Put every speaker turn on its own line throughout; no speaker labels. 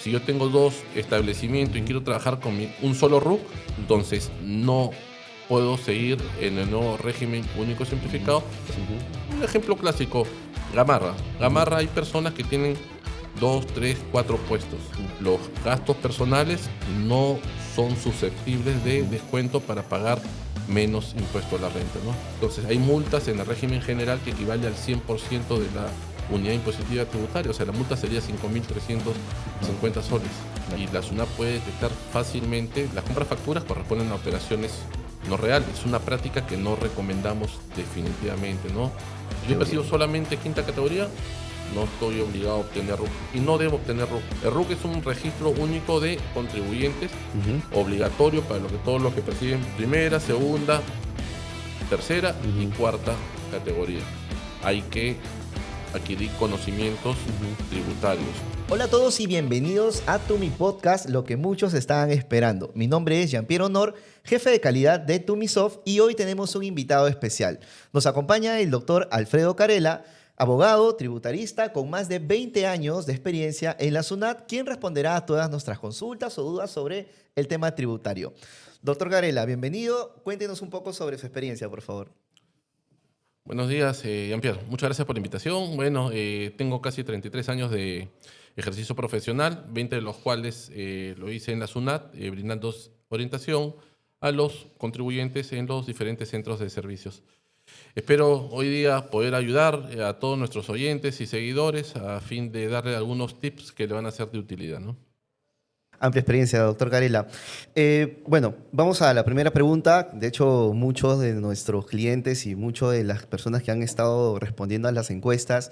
si yo tengo dos establecimientos y quiero trabajar con un solo RUC, entonces no puedo seguir en el nuevo régimen único simplificado. Un ejemplo clásico, Gamarra. Gamarra, hay personas que tienen 2, 3, 4 puestos. Los gastos personales no son susceptibles de descuento para pagar menos impuesto a la renta, ¿no? Entonces hay multas en el régimen general que equivale al 100% de la unidad impositiva tributaria. O sea, la multa sería 5.350 soles. Y la SUNAT puede detectar fácilmente. Las compras facturas corresponden a operaciones no reales. Es una práctica que no recomendamos definitivamente, ¿no? Yo percibo solamente quinta categoría, no estoy obligado a obtener RUC y no debo obtener RUC. El RUC es un registro único de contribuyentes, obligatorio para todos los que perciben primera, segunda, tercera y cuarta categoría. Hay que adquirir conocimientos tributarios.
Hola a todos y bienvenidos a Tumi Podcast, lo que muchos estaban esperando. Mi nombre es Jean-Pierre Honor, jefe de calidad de Tumisoft, y hoy tenemos un invitado especial. Nos acompaña el doctor Alfredo Carela, abogado tributarista con más de 20 años de experiencia en la SUNAT, quien responderá a todas nuestras consultas o dudas sobre el tema tributario. Doctor Carela, bienvenido. Cuéntenos un poco sobre su experiencia, por favor.
Buenos días, Jean-Pierre. Muchas gracias por la invitación. Bueno, tengo casi 33 años de ejercicio profesional, 20 de los cuales lo hice en la SUNAT, brindando orientación a los contribuyentes en los diferentes centros de servicios. Espero hoy día poder ayudar a todos nuestros oyentes y seguidores a fin de darle algunos tips que le van a ser de utilidad, ¿no?
Amplia experiencia, doctor Carela. Bueno, vamos a la primera pregunta. De hecho, muchos de nuestros clientes y muchas de las personas que han estado respondiendo a las encuestas,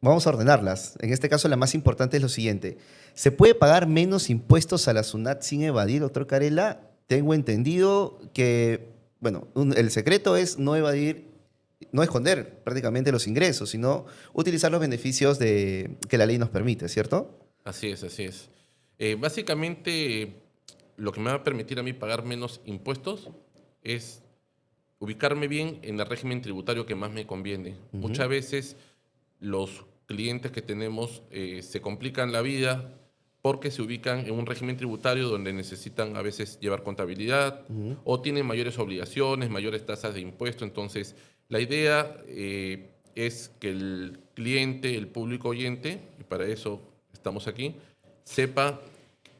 vamos a ordenarlas. En este caso, la más importante es lo siguiente. ¿Se puede pagar menos impuestos a la SUNAT sin evadir, doctor Carela? Tengo entendido que, bueno, el secreto es no evadir, no esconder prácticamente los ingresos, sino utilizar los beneficios que la ley nos permite, ¿cierto?
Así es, así es. Básicamente, lo que me va a permitir a mí pagar menos impuestos es ubicarme bien en el régimen tributario que más me conviene. Muchas veces los clientes que tenemos se complican la vida porque se ubican en un régimen tributario donde necesitan a veces llevar contabilidad o tienen mayores obligaciones, mayores tasas de impuesto. Entonces, la idea es que el cliente, el público oyente, y para eso estamos aquí, sepa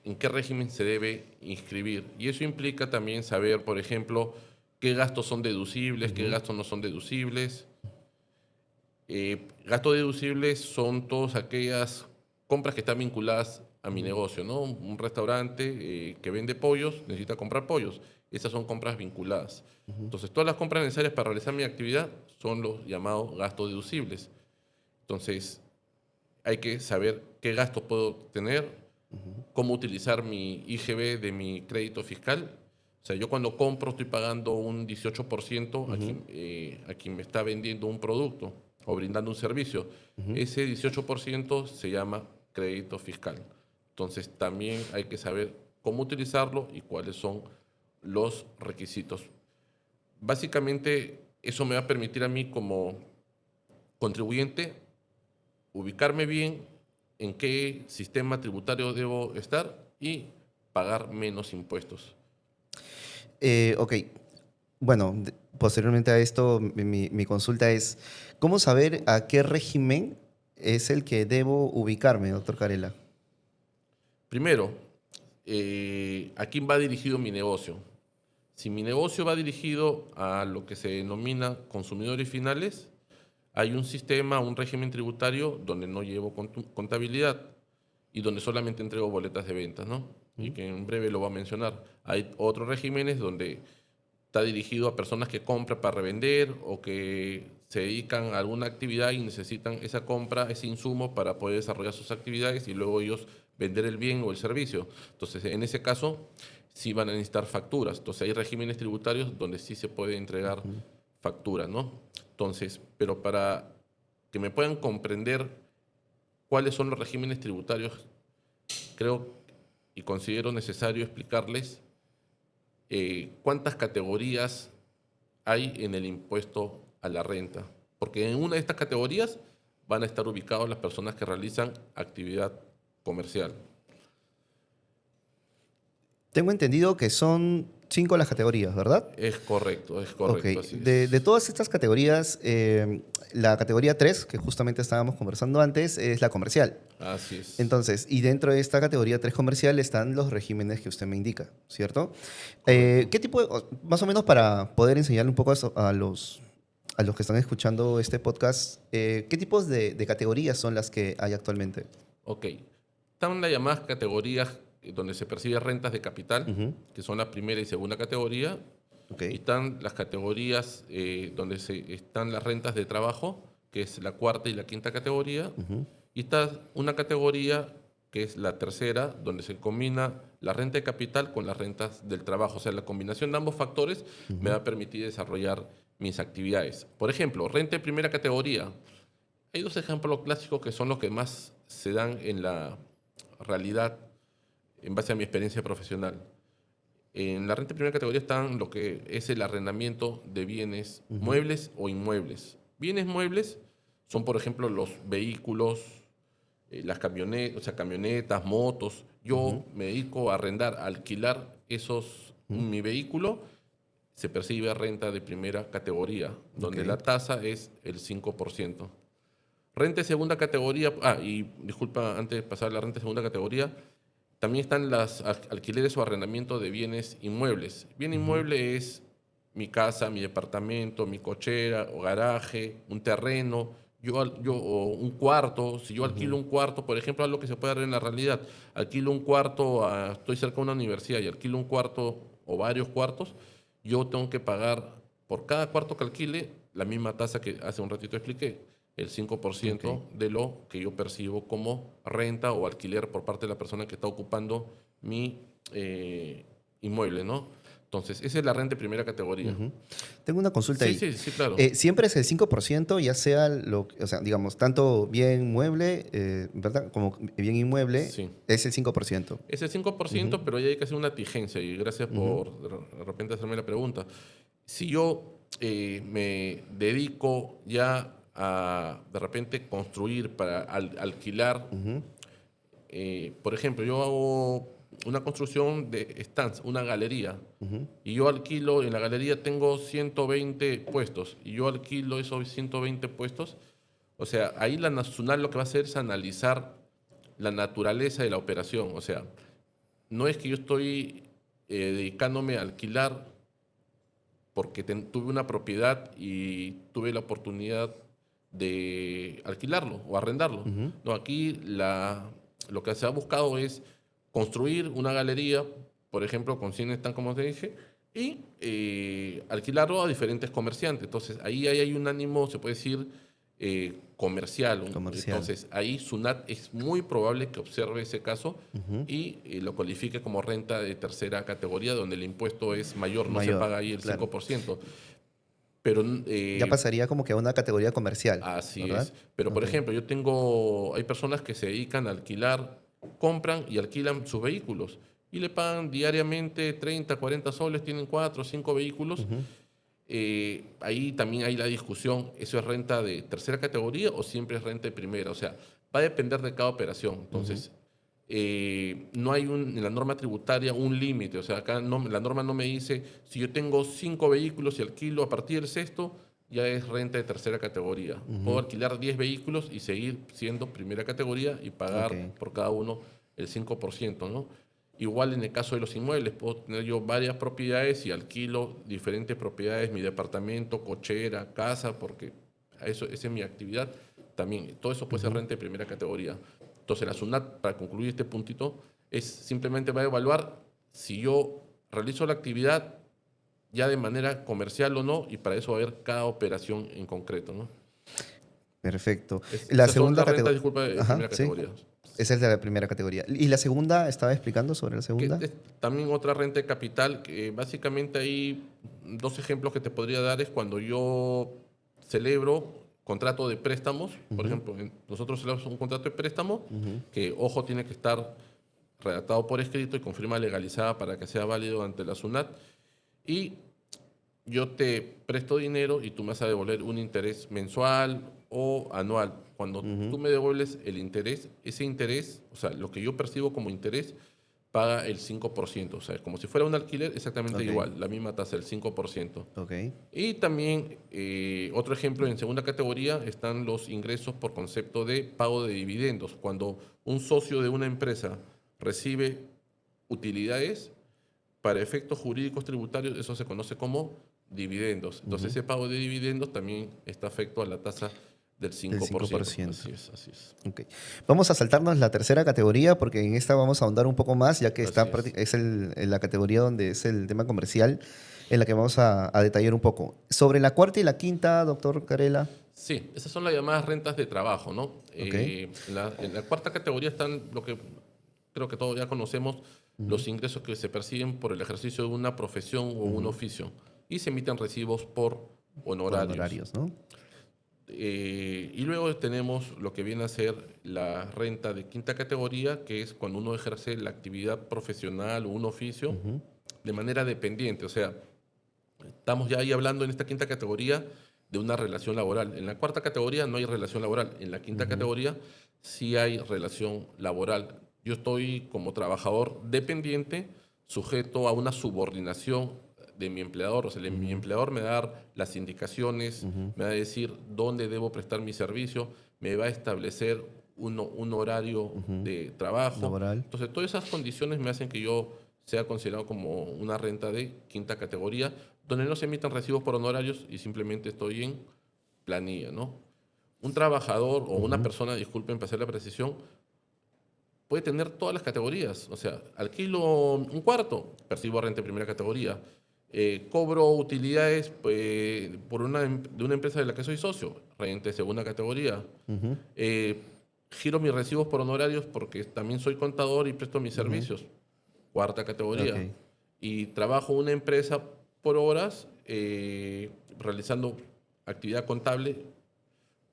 en qué régimen se debe inscribir. Y eso implica también saber, por ejemplo, qué gastos son deducibles, qué gastos no son deducibles. Gastos deducibles son todas aquellas compras que están vinculadas a mi negocio, ¿no? Un restaurante que vende pollos necesita comprar pollos. Esas son compras vinculadas. Entonces, todas las compras necesarias para realizar mi actividad son los llamados gastos deducibles. Entonces, hay que saber qué gastos puedo tener, cómo utilizar mi IGB de mi crédito fiscal. O sea, yo cuando compro estoy pagando un 18% a quien me está vendiendo un producto o brindando un servicio. Ese 18% se llama crédito fiscal. Entonces, también hay que saber cómo utilizarlo y cuáles son los requisitos. Básicamente, eso me va a permitir a mí como contribuyente ubicarme bien en qué sistema tributario debo estar y pagar menos impuestos.
Ok. Bueno, posteriormente a esto, mi consulta es, ¿cómo saber a qué régimen es el que debo ubicarme, doctor Carela?
Primero, ¿a quién va dirigido mi negocio? Si mi negocio va dirigido a lo que se denomina consumidores finales, hay un sistema, un régimen tributario donde no llevo contabilidad y donde solamente entrego boletas de ventas, ¿no? Y que en breve lo voy a mencionar. Hay otros regímenes donde está dirigido a personas que compran para revender o que se dedican a alguna actividad y necesitan esa compra, ese insumo para poder desarrollar sus actividades y luego ellos vender el bien o el servicio. Entonces, en ese caso, sí van a necesitar facturas. Entonces, hay regímenes tributarios donde sí se puede entregar facturas, ¿no? Entonces, pero para que me puedan comprender cuáles son los regímenes tributarios, creo y considero necesario explicarles cuántas categorías hay en el impuesto a la renta. Porque en una de estas categorías van a estar ubicadas las personas que realizan actividad comercial.
Tengo entendido que son 5 las categorías, ¿verdad?
Es correcto,
Ok,
así
de
es.
todas estas categorías, la categoría 3 que justamente estábamos conversando antes, es la comercial.
Así es,
Entonces, y dentro de esta categoría 3 comercial están los regímenes que usted me indica, ¿cierto?
correcto.
¿Qué tipo más o menos para poder enseñarle un poco a los que están escuchando este podcast, qué tipos de categorías son las que hay actualmente?
Ok. Están las llamadas categorías donde se percibe rentas de capital,
Ujú.
que son la primera y segunda categoría.
Ok.
Y están las categorías donde están las rentas de trabajo, que es la cuarta y la quinta categoría.
Ujú.
Y está una categoría que es la tercera, donde se combina la renta de capital con las rentas del trabajo. O sea, la combinación de ambos factores me va
Ujú.
a permitir desarrollar mis actividades. Por ejemplo, renta de primera categoría. Hay dos ejemplos clásicos que son los que más se dan en la realidad en base a mi experiencia profesional. En la renta de primera categoría están lo que es el arrendamiento de bienes
Ujú.
muebles o inmuebles. Bienes muebles son, por ejemplo, los vehículos, las camionetas, o sea, camionetas, motos.
Ujú.
Yo me dedico a arrendar, a alquilar
Ujú.
mi vehículo, se percibe renta de primera categoría,
Ok.
donde la tasa es el 5%. Renta de segunda categoría, y disculpa, antes de pasar a la renta de segunda categoría, también están las alquileres o arrendamiento de bienes inmuebles. Bien
Ujú.
inmueble es mi casa, mi departamento, mi cochera o garaje, un terreno, o un cuarto. Si yo alquilo
Ujú.
un cuarto, por ejemplo, algo que se puede dar en la realidad, alquilo un cuarto, estoy cerca de una universidad y alquilo un cuarto o varios cuartos, yo tengo que pagar por cada cuarto que alquile la misma tasa que hace un ratito expliqué, el cinco por
Ok.
ciento de lo que yo percibo como renta o alquiler por parte de la persona que está ocupando mi inmueble, ¿no? Entonces, esa es la renta de primera categoría.
Ujú. Tengo una consulta
Sí,
ahí.
sí, sí, claro.
Siempre es el 5%, ya sea o sea, digamos, tanto bien mueble, ¿verdad? Como bien inmueble,
Sí.
es el 5%.
Es el cinco por
Ujú.
ciento, pero ya hay que hacer una tigencia y gracias
Ujú.
por de repente hacerme la pregunta. Si yo me dedico ya a de repente construir para alquilar.
Ujú.
Por ejemplo, yo hago una construcción de stands, una galería,
Ujú.
y yo alquilo, en la galería tengo 120 puestos, y yo alquilo esos 120 puestos. O sea, ahí la nacional lo que va a hacer es analizar la naturaleza de la operación. O sea, no es que yo estoy dedicándome a alquilar porque tuve una propiedad y tuve la oportunidad de alquilarlo o arrendarlo.
Ujú.
No, aquí lo que se ha buscado es construir una galería, por ejemplo, con 100 stands, como te dije, y alquilarlo a diferentes comerciantes. Entonces, ahí hay un ánimo, se puede decir, comercial.
Comercial.
Entonces, ahí SUNAT es muy probable que observe ese caso
Ujú.
y lo califique como renta de tercera categoría, donde el impuesto es mayor, no se
Mayor,
paga ahí el
claro.
5%. Pero
Ya pasaría como que a una categoría comercial,
así
¿verdad?
es. Pero, por
Ok.
ejemplo, hay personas que se dedican a alquilar, compran y alquilan sus vehículos y le pagan diariamente 30, 40 soles, tienen 4 o 5 vehículos.
Ujú.
Ahí también hay la discusión, ¿eso es renta de tercera categoría o siempre es renta de primera? O sea, va a depender de cada operación.
Ujú.
Entonces, no hay en la norma tributaria un límite. O sea, acá la norma no me dice, si yo tengo 5 vehículos y alquilo a partir del sexto, ya es renta de tercera categoría. Puedo
Ujú.
alquilar 10 vehículos y seguir siendo primera categoría y
Ok.
pagar por cada uno el 5%, ¿no? Igual en el caso de los inmuebles, puedo tener yo varias propiedades y alquilo diferentes propiedades, mi departamento, cochera, casa, porque esa es mi actividad. También, todo eso puede ser
Ujú.
renta de primera categoría. Entonces, la SUNAT, para concluir este puntito, simplemente va a evaluar si yo realizo la actividad ya de manera comercial o no, y para eso va a ver cada operación en concreto, ¿no?
Perfecto. La
Esas son
segunda
las rentas,
categoría.
disculpa, de
Ajá,
primera
sí.
categoría.
Esa es la primera categoría. ¿Y la segunda? ¿Estaba explicando sobre la
Que
segunda?
es también otra renta de capital, que básicamente hay dos ejemplos que te podría dar, es cuando yo celebro contrato de préstamos. Por
Ujú.
ejemplo, nosotros celebramos un contrato de préstamo
Ujú.
que, ojo, tiene que estar redactado por escrito y con firma legalizada para que sea válido ante la SUNAT. Y yo te presto dinero y tú me vas a devolver un interés mensual o anual. Cuando
Ujú.
tú me devuelves el interés, ese interés, o sea, lo que yo percibo como interés, paga el 5%. O sea, como si fuera un alquiler, exactamente
Ok.
igual, la misma tasa, el 5%.
Ok.
Y también, otro ejemplo, en segunda categoría están los ingresos por concepto de pago de dividendos. Cuando un socio de una empresa recibe utilidades, para efectos jurídicos tributarios, eso se conoce como dividendos. Entonces, ese pago de dividendos también está afecto a la tasa del
Del
5%.
5%.
Así es, así es.
Ok. Vamos a saltarnos la tercera categoría porque en esta vamos a ahondar un poco más, ya que
Así es.
es la categoría donde es el tema comercial, en la que vamos a detallar un poco. Sobre la cuarta y la quinta, doctor Carela.
Sí, esas son las llamadas rentas de trabajo, ¿no?
Ok.
En la cuarta categoría están lo que creo que todos ya conocemos, los ingresos que se perciben por el ejercicio de una profesión o un oficio y se emiten recibos por
Por
honorarios.
honorarios, ¿no?
Y luego tenemos lo que viene a ser la renta de quinta categoría, que es cuando uno ejerce la actividad profesional o un oficio de manera dependiente. O sea, estamos ya ahí hablando en esta quinta categoría de una relación laboral. En la cuarta categoría no hay relación laboral. En la quinta categoría sí hay relación laboral. Yo estoy como trabajador dependiente, sujeto a una subordinación de mi empleador. O sea, mi empleador me va a dar las indicaciones, me va a decir dónde debo prestar mi servicio, me va a establecer un horario de trabajo.
Laboral.
Entonces, todas esas condiciones me hacen que yo sea considerado como una renta de quinta categoría, donde no se emiten recibos por honorarios y simplemente estoy en planilla, ¿no? Un trabajador o una persona, disculpen para hacer la precisión, puede tener todas las categorías. O sea, alquilo un cuarto, percibo renta de primera categoría. Cobro utilidades de una empresa de la que soy socio, renta de segunda categoría. Giro mis recibos por honorarios porque también soy contador y presto mis servicios, cuarta categoría.
Ok.
Y trabajo en una empresa por horas realizando actividad contable,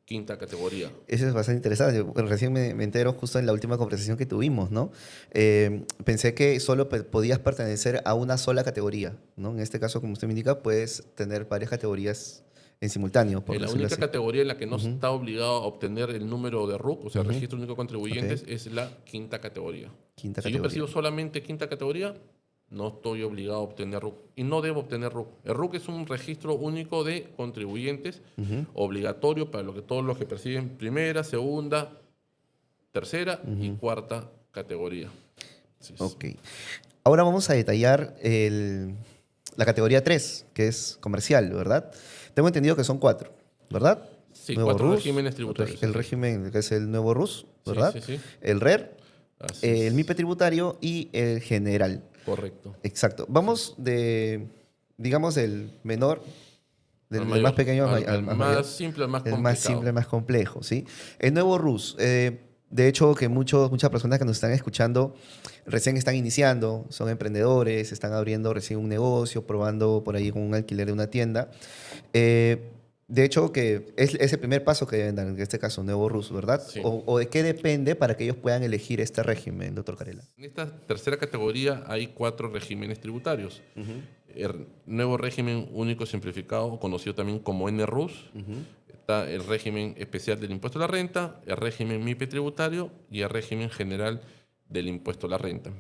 quinta categoría.
Eso es bastante interesante. Bueno, recién me entero justo en la última conversación que tuvimos, ¿no? Pensé que solo podías pertenecer a una sola categoría, ¿no? En este caso, como usted me indica, puedes tener varias categorías en simultáneo, por
La
decirlo
única
así.
categoría en la que no está obligado a obtener el número de RUC, o sea, registro único de contribuyentes,
Ok.
es la quinta categoría.
Quinta
Si yo
categoría.
percibo solamente quinta categoría, no estoy obligado a obtener RUC y no debo obtener RUC. El RUC es un registro único de contribuyentes obligatorio para todos los que perciben primera, segunda, tercera y cuarta categoría. Así es.
Ok. Ahora vamos a detallar la categoría 3, que es comercial, ¿verdad? Tengo entendido que son 4, ¿verdad?
Sí,
Nuevo
4
RUS,
regímenes tributarios.
el
Así es.
régimen que es el nuevo RUS,
Sí,
¿verdad?
sí, sí.
El RER,
Así
el
es.
MIPE tributario y el general.
Correcto.
Exacto. Vamos digamos, del menor,
Al
del más
mayor,
pequeño al
al
más mayor.
más simple, al más
El más simple,
complicado.
más complejo, ¿sí? El nuevo RUS. De hecho, que muchas personas que nos están escuchando recién están iniciando, son emprendedores, están abriendo recién un negocio, probando por ahí con un alquiler de una tienda. De hecho, que es el primer paso que deben dar, en este caso, nuevo RUS, ¿verdad?
Sí.
O de qué depende para que ellos puedan elegir este régimen, doctor Carela.
En esta tercera categoría hay 4 regímenes tributarios. El nuevo régimen único simplificado, conocido también como NRUS. Está el régimen especial del impuesto a la renta, el régimen MIPE tributario y el régimen general del impuesto a la renta.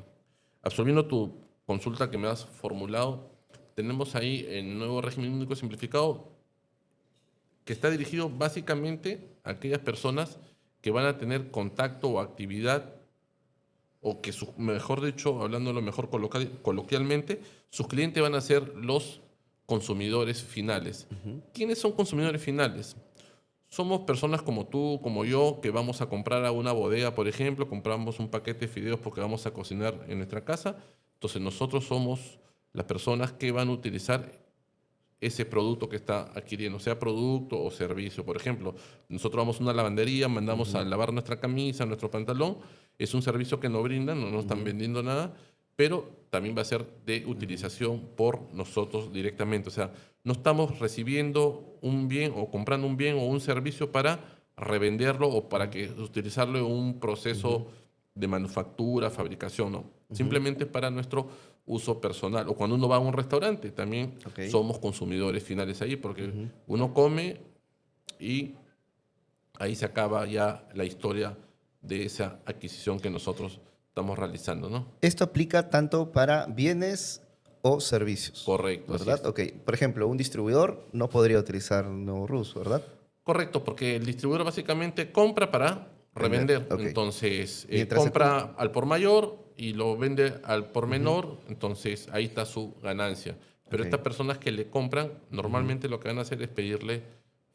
Absolviendo tu consulta que me has formulado, tenemos ahí el nuevo régimen único simplificado que está dirigido básicamente a aquellas personas que van a tener contacto o actividad o que, mejor dicho, hablándolo mejor coloquialmente, sus clientes van a ser los consumidores finales. ¿Quiénes son consumidores finales? Somos personas como tú, como yo, que vamos a comprar a una bodega, por ejemplo, compramos un paquete de fideos porque vamos a cocinar en nuestra casa. Entonces nosotros somos las personas que van a utilizar ese producto que está adquiriendo, sea producto o servicio. Por ejemplo, nosotros vamos a una lavandería, mandamos a lavar nuestra camisa, nuestro pantalón, es un servicio que nos brindan, no nos están vendiendo nada, pero también va a ser de utilización por nosotros directamente. O sea, no estamos recibiendo un bien o comprando un bien o un servicio para revenderlo o para utilizarlo en un proceso de manufactura, fabricación, no. Simplemente para nuestro uso personal. O cuando uno va a un restaurante, también
Ok.
somos consumidores finales ahí, porque uno come y ahí se acaba ya la historia de esa adquisición que nosotros estamos realizando, ¿no?
Esto aplica tanto para bienes o servicios.
Correcto. Así
¿Verdad?
es.
Ok. Por ejemplo, un distribuidor no podría utilizar Nuevo Rus, ¿verdad?
Correcto, porque el distribuidor básicamente compra para
Vender.
revender.
Ok.
Entonces,
Mientras se
compra al por mayor y lo vende al por menor, entonces ahí está su ganancia. Pero
Ok.
estas personas que le compran, normalmente lo que van a hacer es pedirle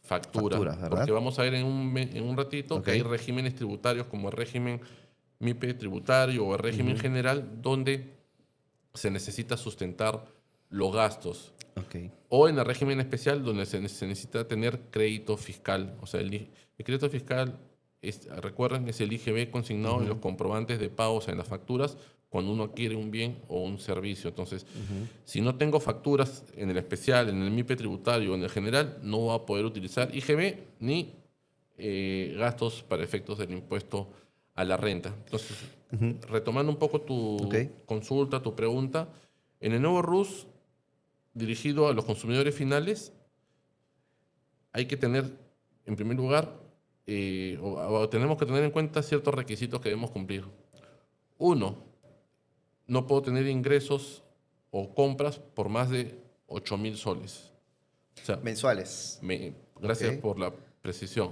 factura,
Facturas, ¿verdad?
porque vamos a ver en un ratito
Ok.
que hay regímenes tributarios como el régimen MIPE tributario o el régimen general, donde se necesita sustentar los gastos.
Ok.
O en el régimen especial, donde se necesita tener crédito fiscal. O sea, el crédito fiscal, recuerden, es el IGB consignado en los comprobantes de pagos en las facturas cuando uno adquiere un bien o un servicio. Entonces, si no tengo facturas en el especial, en el MIPE tributario o en el general, no va a poder utilizar IGB ni gastos para efectos del impuesto a la renta. Entonces, retomando un poco tu
Ok.
consulta, tu pregunta, en el nuevo RUS dirigido a los consumidores finales, hay que tener, en primer lugar, o tenemos que tener en cuenta ciertos requisitos que debemos cumplir. Uno, no puedo tener ingresos o compras por más de 8.000 soles. O sea,
Mensuales.
gracias
Ok.
por la precisión.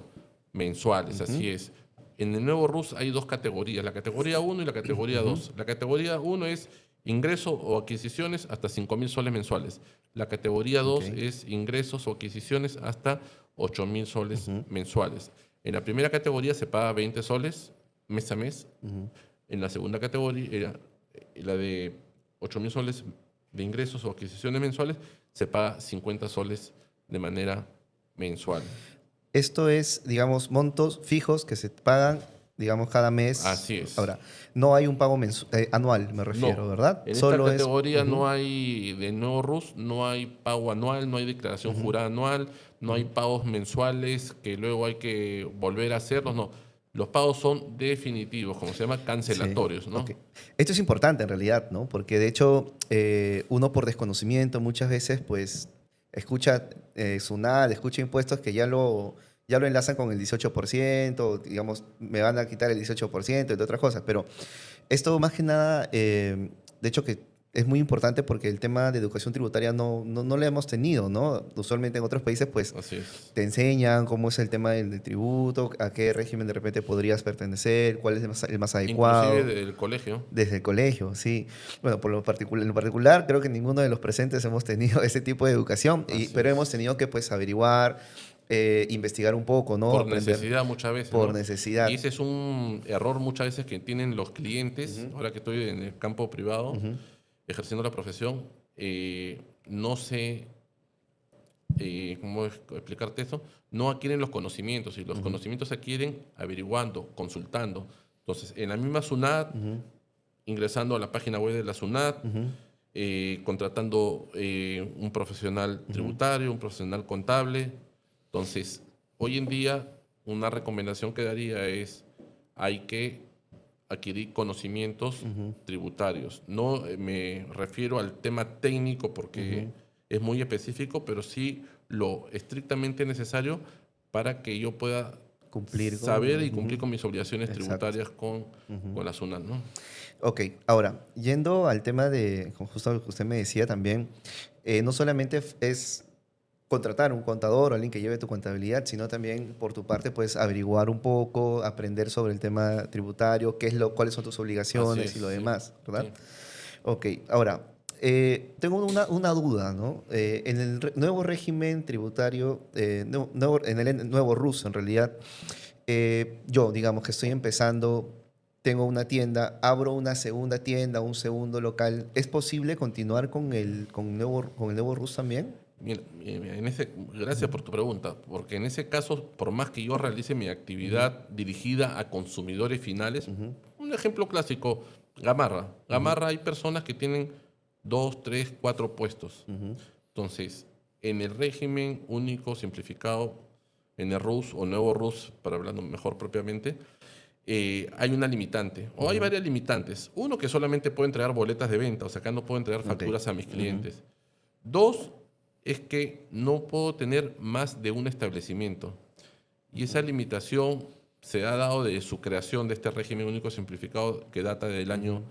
Mensuales, así es. En el nuevo RUS hay dos categorías, la categoría 1 y la categoría 2. La categoría 1 es ingreso o adquisiciones hasta 5.000 soles mensuales. La categoría 2
Ok.
es ingresos o adquisiciones hasta 8.000 soles mensuales. En la primera categoría se paga 20 soles mes a mes. En la segunda categoría, la de 8.000 soles de ingresos o adquisiciones mensuales, se paga 50 soles de manera mensual.
Esto es, digamos, montos fijos que se pagan, digamos, cada mes.
Así es.
Ahora, no hay un pago anual, me refiero,
No,
¿verdad?
en esta
Solo es...
categoría no hay, de nuevo RUS, no hay pago anual, no hay declaración jurada anual, no hay pagos mensuales que luego hay que volver a hacerlos, no. Los pagos son definitivos, como se llama,
Sí,
cancelatorios, ¿no?
ok. Esto es importante en realidad, ¿no? Porque de hecho, uno por desconocimiento muchas veces, pues, escucha SUNAT, escucha impuestos que ya lo enlazan con el 18%, digamos, me van a quitar el 18% de otras cosas, pero esto más que nada, de hecho que es muy importante porque el tema de educación tributaria no lo hemos tenido, ¿no? Usualmente en otros países, pues,
Así es.
te enseñan cómo es el tema del tributo, a qué régimen de repente podrías pertenecer, cuál es el más
Inclusive
adecuado.
del colegio.
Desde el colegio, sí. Bueno, en lo particular, creo que ninguno de los presentes hemos tenido ese tipo de educación,
Así
pero hemos
es.
tenido que, pues, averiguar, investigar un poco, ¿no?
Por
Aprender
necesidad muchas veces,
por
¿no? Y
necesidad.
ese es un error muchas veces que tienen los clientes, ahora que estoy en el campo privado, ejerciendo la profesión, no sé ¿cómo explicarte eso? No adquieren los conocimientos y los conocimientos se adquieren averiguando, consultando. Entonces, en la misma SUNAT, ingresando a la página web de la SUNAT, contratando un profesional tributario, un profesional contable. Entonces, hoy en día, una recomendación que daría es, hay que adquirir conocimientos tributarios. No me refiero al tema técnico porque es muy específico, pero sí lo estrictamente necesario para que yo pueda
Cumplir
saber y
con...
cumplir con mis obligaciones
Exacto.
tributarias con la SUNAT, ¿no?
Ok, ahora, yendo al tema de, como justo lo que usted me decía también, no solamente es contratar un contador o alguien que lleve tu contabilidad, sino también por tu parte puedes averiguar un poco, aprender sobre el tema tributario, cuáles son tus
Así
obligaciones
es,
y lo
sí.
demás, ¿verdad?
Sí.
Ok, ahora, tengo una duda, ¿no? En el nuevo régimen tributario, en el nuevo RUS en realidad, yo, digamos que estoy empezando, tengo una tienda, abro una segunda tienda, un segundo local, ¿es posible continuar con el nuevo RUS también?
Mira, gracias por tu pregunta, porque en ese caso, por más que yo realice mi actividad dirigida a consumidores finales, un ejemplo clásico, Gamarra. Gamarra hay personas que tienen 2, 3, 4 puestos. Entonces, en el régimen único simplificado, en el RUS o nuevo RUS, para hablarlo mejor propiamente, hay una limitante, o hay varias limitantes. Uno, que solamente puedo entregar boletas de venta, o sea, acá no puedo entregar facturas a mis clientes. Dos, es que no puedo tener más de un establecimiento. Y esa limitación se ha dado de su creación de este régimen único simplificado que data del año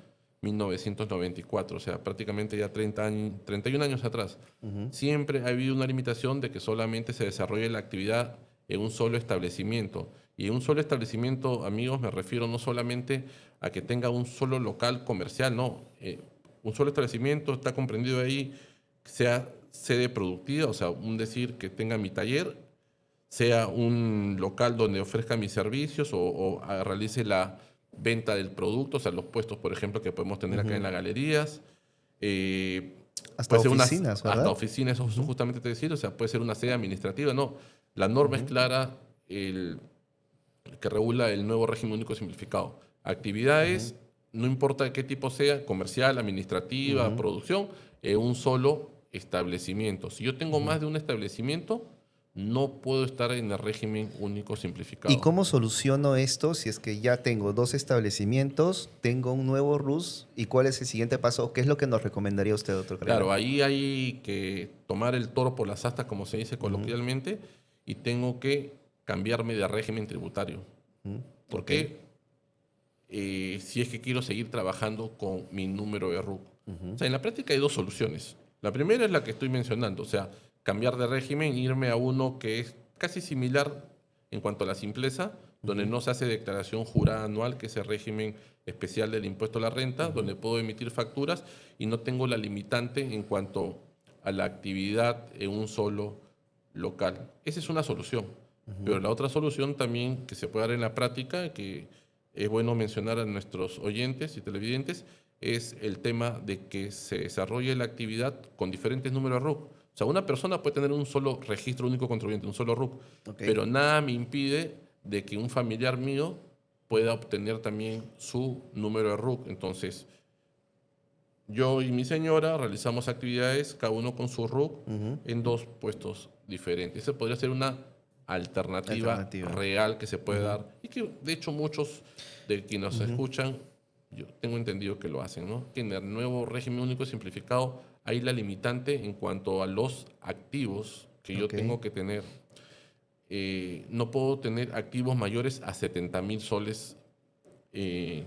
1994, o sea, prácticamente ya 31 años atrás. Siempre ha habido una limitación de que solamente se desarrolle la actividad en un solo establecimiento. Y en un solo establecimiento, amigos, me refiero no solamente a que tenga un solo local comercial, no. Un solo establecimiento está comprendido ahí, sea sede productiva, o sea, decir que tenga mi taller, sea un local donde ofrezca mis servicios o realice la venta del producto, o sea, los puestos, por ejemplo, que podemos tener acá en las galerías.
Hasta
Puede ser
oficinas, ¿verdad?
hasta oficinas, eso justamente te decir, o sea, puede ser una sede administrativa, no. La norma es clara, que regula el nuevo régimen único simplificado. Actividades, no importa de qué tipo sea, comercial, administrativa, producción, en un solo establecimiento. Si yo tengo más de un establecimiento, no puedo estar en el régimen único simplificado.
¿Y cómo soluciono esto si es que ya tengo 2 establecimientos, tengo un nuevo RUS? ¿Y cuál es el siguiente paso? ¿Qué es lo que nos recomendaría usted, doctor Carrera?
Claro, ahí hay que tomar el toro por las astas, como se dice coloquialmente, y tengo que cambiarme de régimen tributario. ¿Por qué? Si es que quiero seguir trabajando con mi número de RUC. O sea, en la práctica hay 2 soluciones. La primera es la que estoy mencionando, o sea, cambiar de régimen, irme a uno que es casi similar en cuanto a la simpleza, donde no se hace declaración jurada anual, que es el régimen especial del impuesto a la renta, donde puedo emitir facturas y no tengo la limitante en cuanto a la actividad en un solo local. Esa es una solución. Pero la otra solución también que se puede dar en la práctica, que es bueno mencionar a nuestros oyentes y televidentes, es el tema de que se desarrolle la actividad con diferentes números RUC. O sea, una persona puede tener un solo registro único contribuyente, un solo RUC, pero nada me impide de que un familiar mío pueda obtener también su número de RUC. Entonces, yo y mi señora realizamos actividades, cada uno con su RUC, en 2 puestos diferentes. Esa podría ser una alternativa real que se puede dar y que, de hecho, muchos de quienes nos escuchan, yo tengo entendido que lo hacen, ¿no? Que en el nuevo régimen único simplificado hay la limitante en cuanto a los activos que yo tengo que tener. No puedo tener activos mayores a 70.000 soles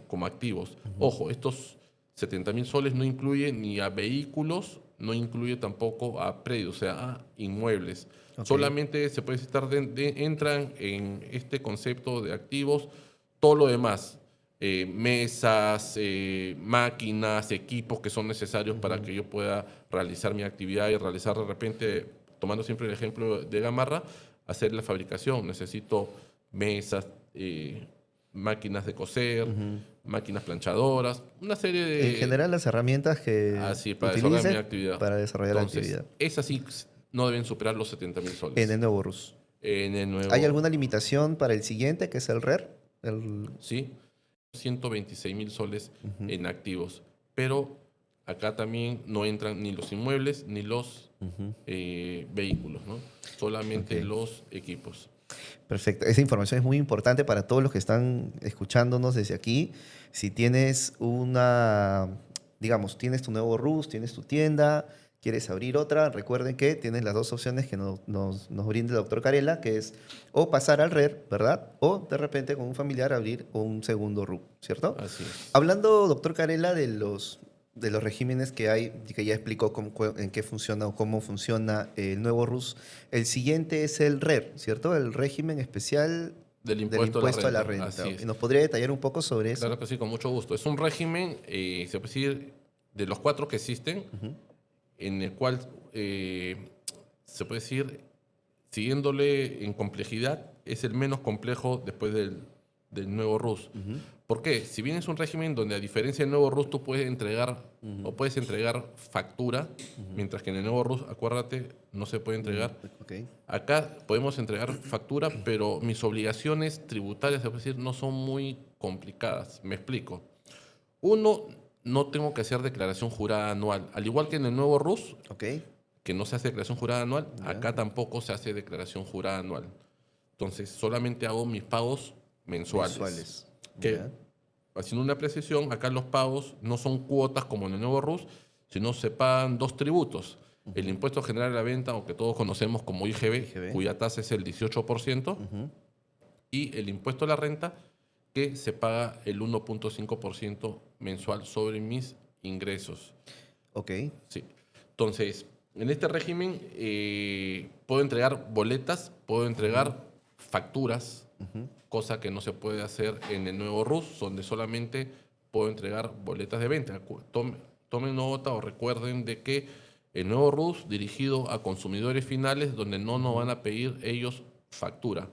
como activos. Ojo, estos 70.000 soles no incluye ni a vehículos, no incluye tampoco a predios, o sea, a inmuebles. Solamente se puede citar, entran en este concepto de activos todo lo demás. Mesas, máquinas, equipos que son necesarios para que yo pueda realizar mi actividad y realizar de repente, tomando siempre el ejemplo de Gamarra, hacer la fabricación. Necesito mesas, máquinas de coser, máquinas planchadoras, una serie de...
En general, las herramientas que
para desarrollar mi
utilicen
actividad.
para desarrollar la actividad.
Esas sí no deben superar los 70.000 soles.
En el nuevo RUS.
En el nuevo...
¿Hay alguna limitación para el siguiente, que es el RER?
Sí, 126.000 soles en activos. Pero acá también no entran ni los inmuebles ni los vehículos, ¿no? Solamente los equipos.
Perfecto. Esa información es muy importante para todos los que están escuchándonos desde aquí. Si tienes digamos, tienes tu nuevo RUS, tienes tu tienda, quieres abrir otra, recuerden que tienes las 2 opciones que nos brinda el doctor Carela, que es o pasar al RER, ¿verdad? O de repente con un familiar abrir un segundo RUC, ¿cierto?
Así es.
Hablando, doctor Carela, de los regímenes que hay, que ya explicó en qué funciona o cómo funciona el nuevo RUS, el siguiente es el RER, ¿cierto? El régimen especial
del impuesto a la
renta.
Así es.
¿Y nos podría detallar un poco sobre eso?
Claro que sí, con mucho gusto. Es un régimen, se puede decir, de los 4 que existen, en el cual se puede decir, siguiéndole en complejidad, es el menos complejo después del nuevo RUS. ¿Por qué? Si bien es un régimen donde, a diferencia del nuevo RUS, tú puedes entregar o puedes entregar factura, mientras que en el nuevo RUS, acuérdate, no se puede entregar. Acá podemos entregar factura, pero mis obligaciones tributarias, se puede decir, no son muy complicadas. Me explico. Uno, no tengo que hacer declaración jurada anual. Al igual que en el nuevo RUS, que no se hace declaración jurada anual, acá tampoco se hace declaración jurada anual. Entonces, solamente hago mis pagos mensuales. Que, haciendo una precisión, acá los pagos no son cuotas como en el nuevo RUS, sino se pagan 2 tributos. El impuesto general a la venta, o que todos conocemos como IGB, cuya tasa es el 18%, y el impuesto a la renta, que se paga el 1.5% mensual sobre mis ingresos.
Ok.
Sí. Entonces, en este régimen puedo entregar boletas, puedo entregar facturas, cosa que no se puede hacer en el nuevo RUS, donde solamente puedo entregar boletas de venta. Tomen nota o recuerden de que el nuevo RUS dirigido a consumidores finales, donde no nos van a pedir ellos factura.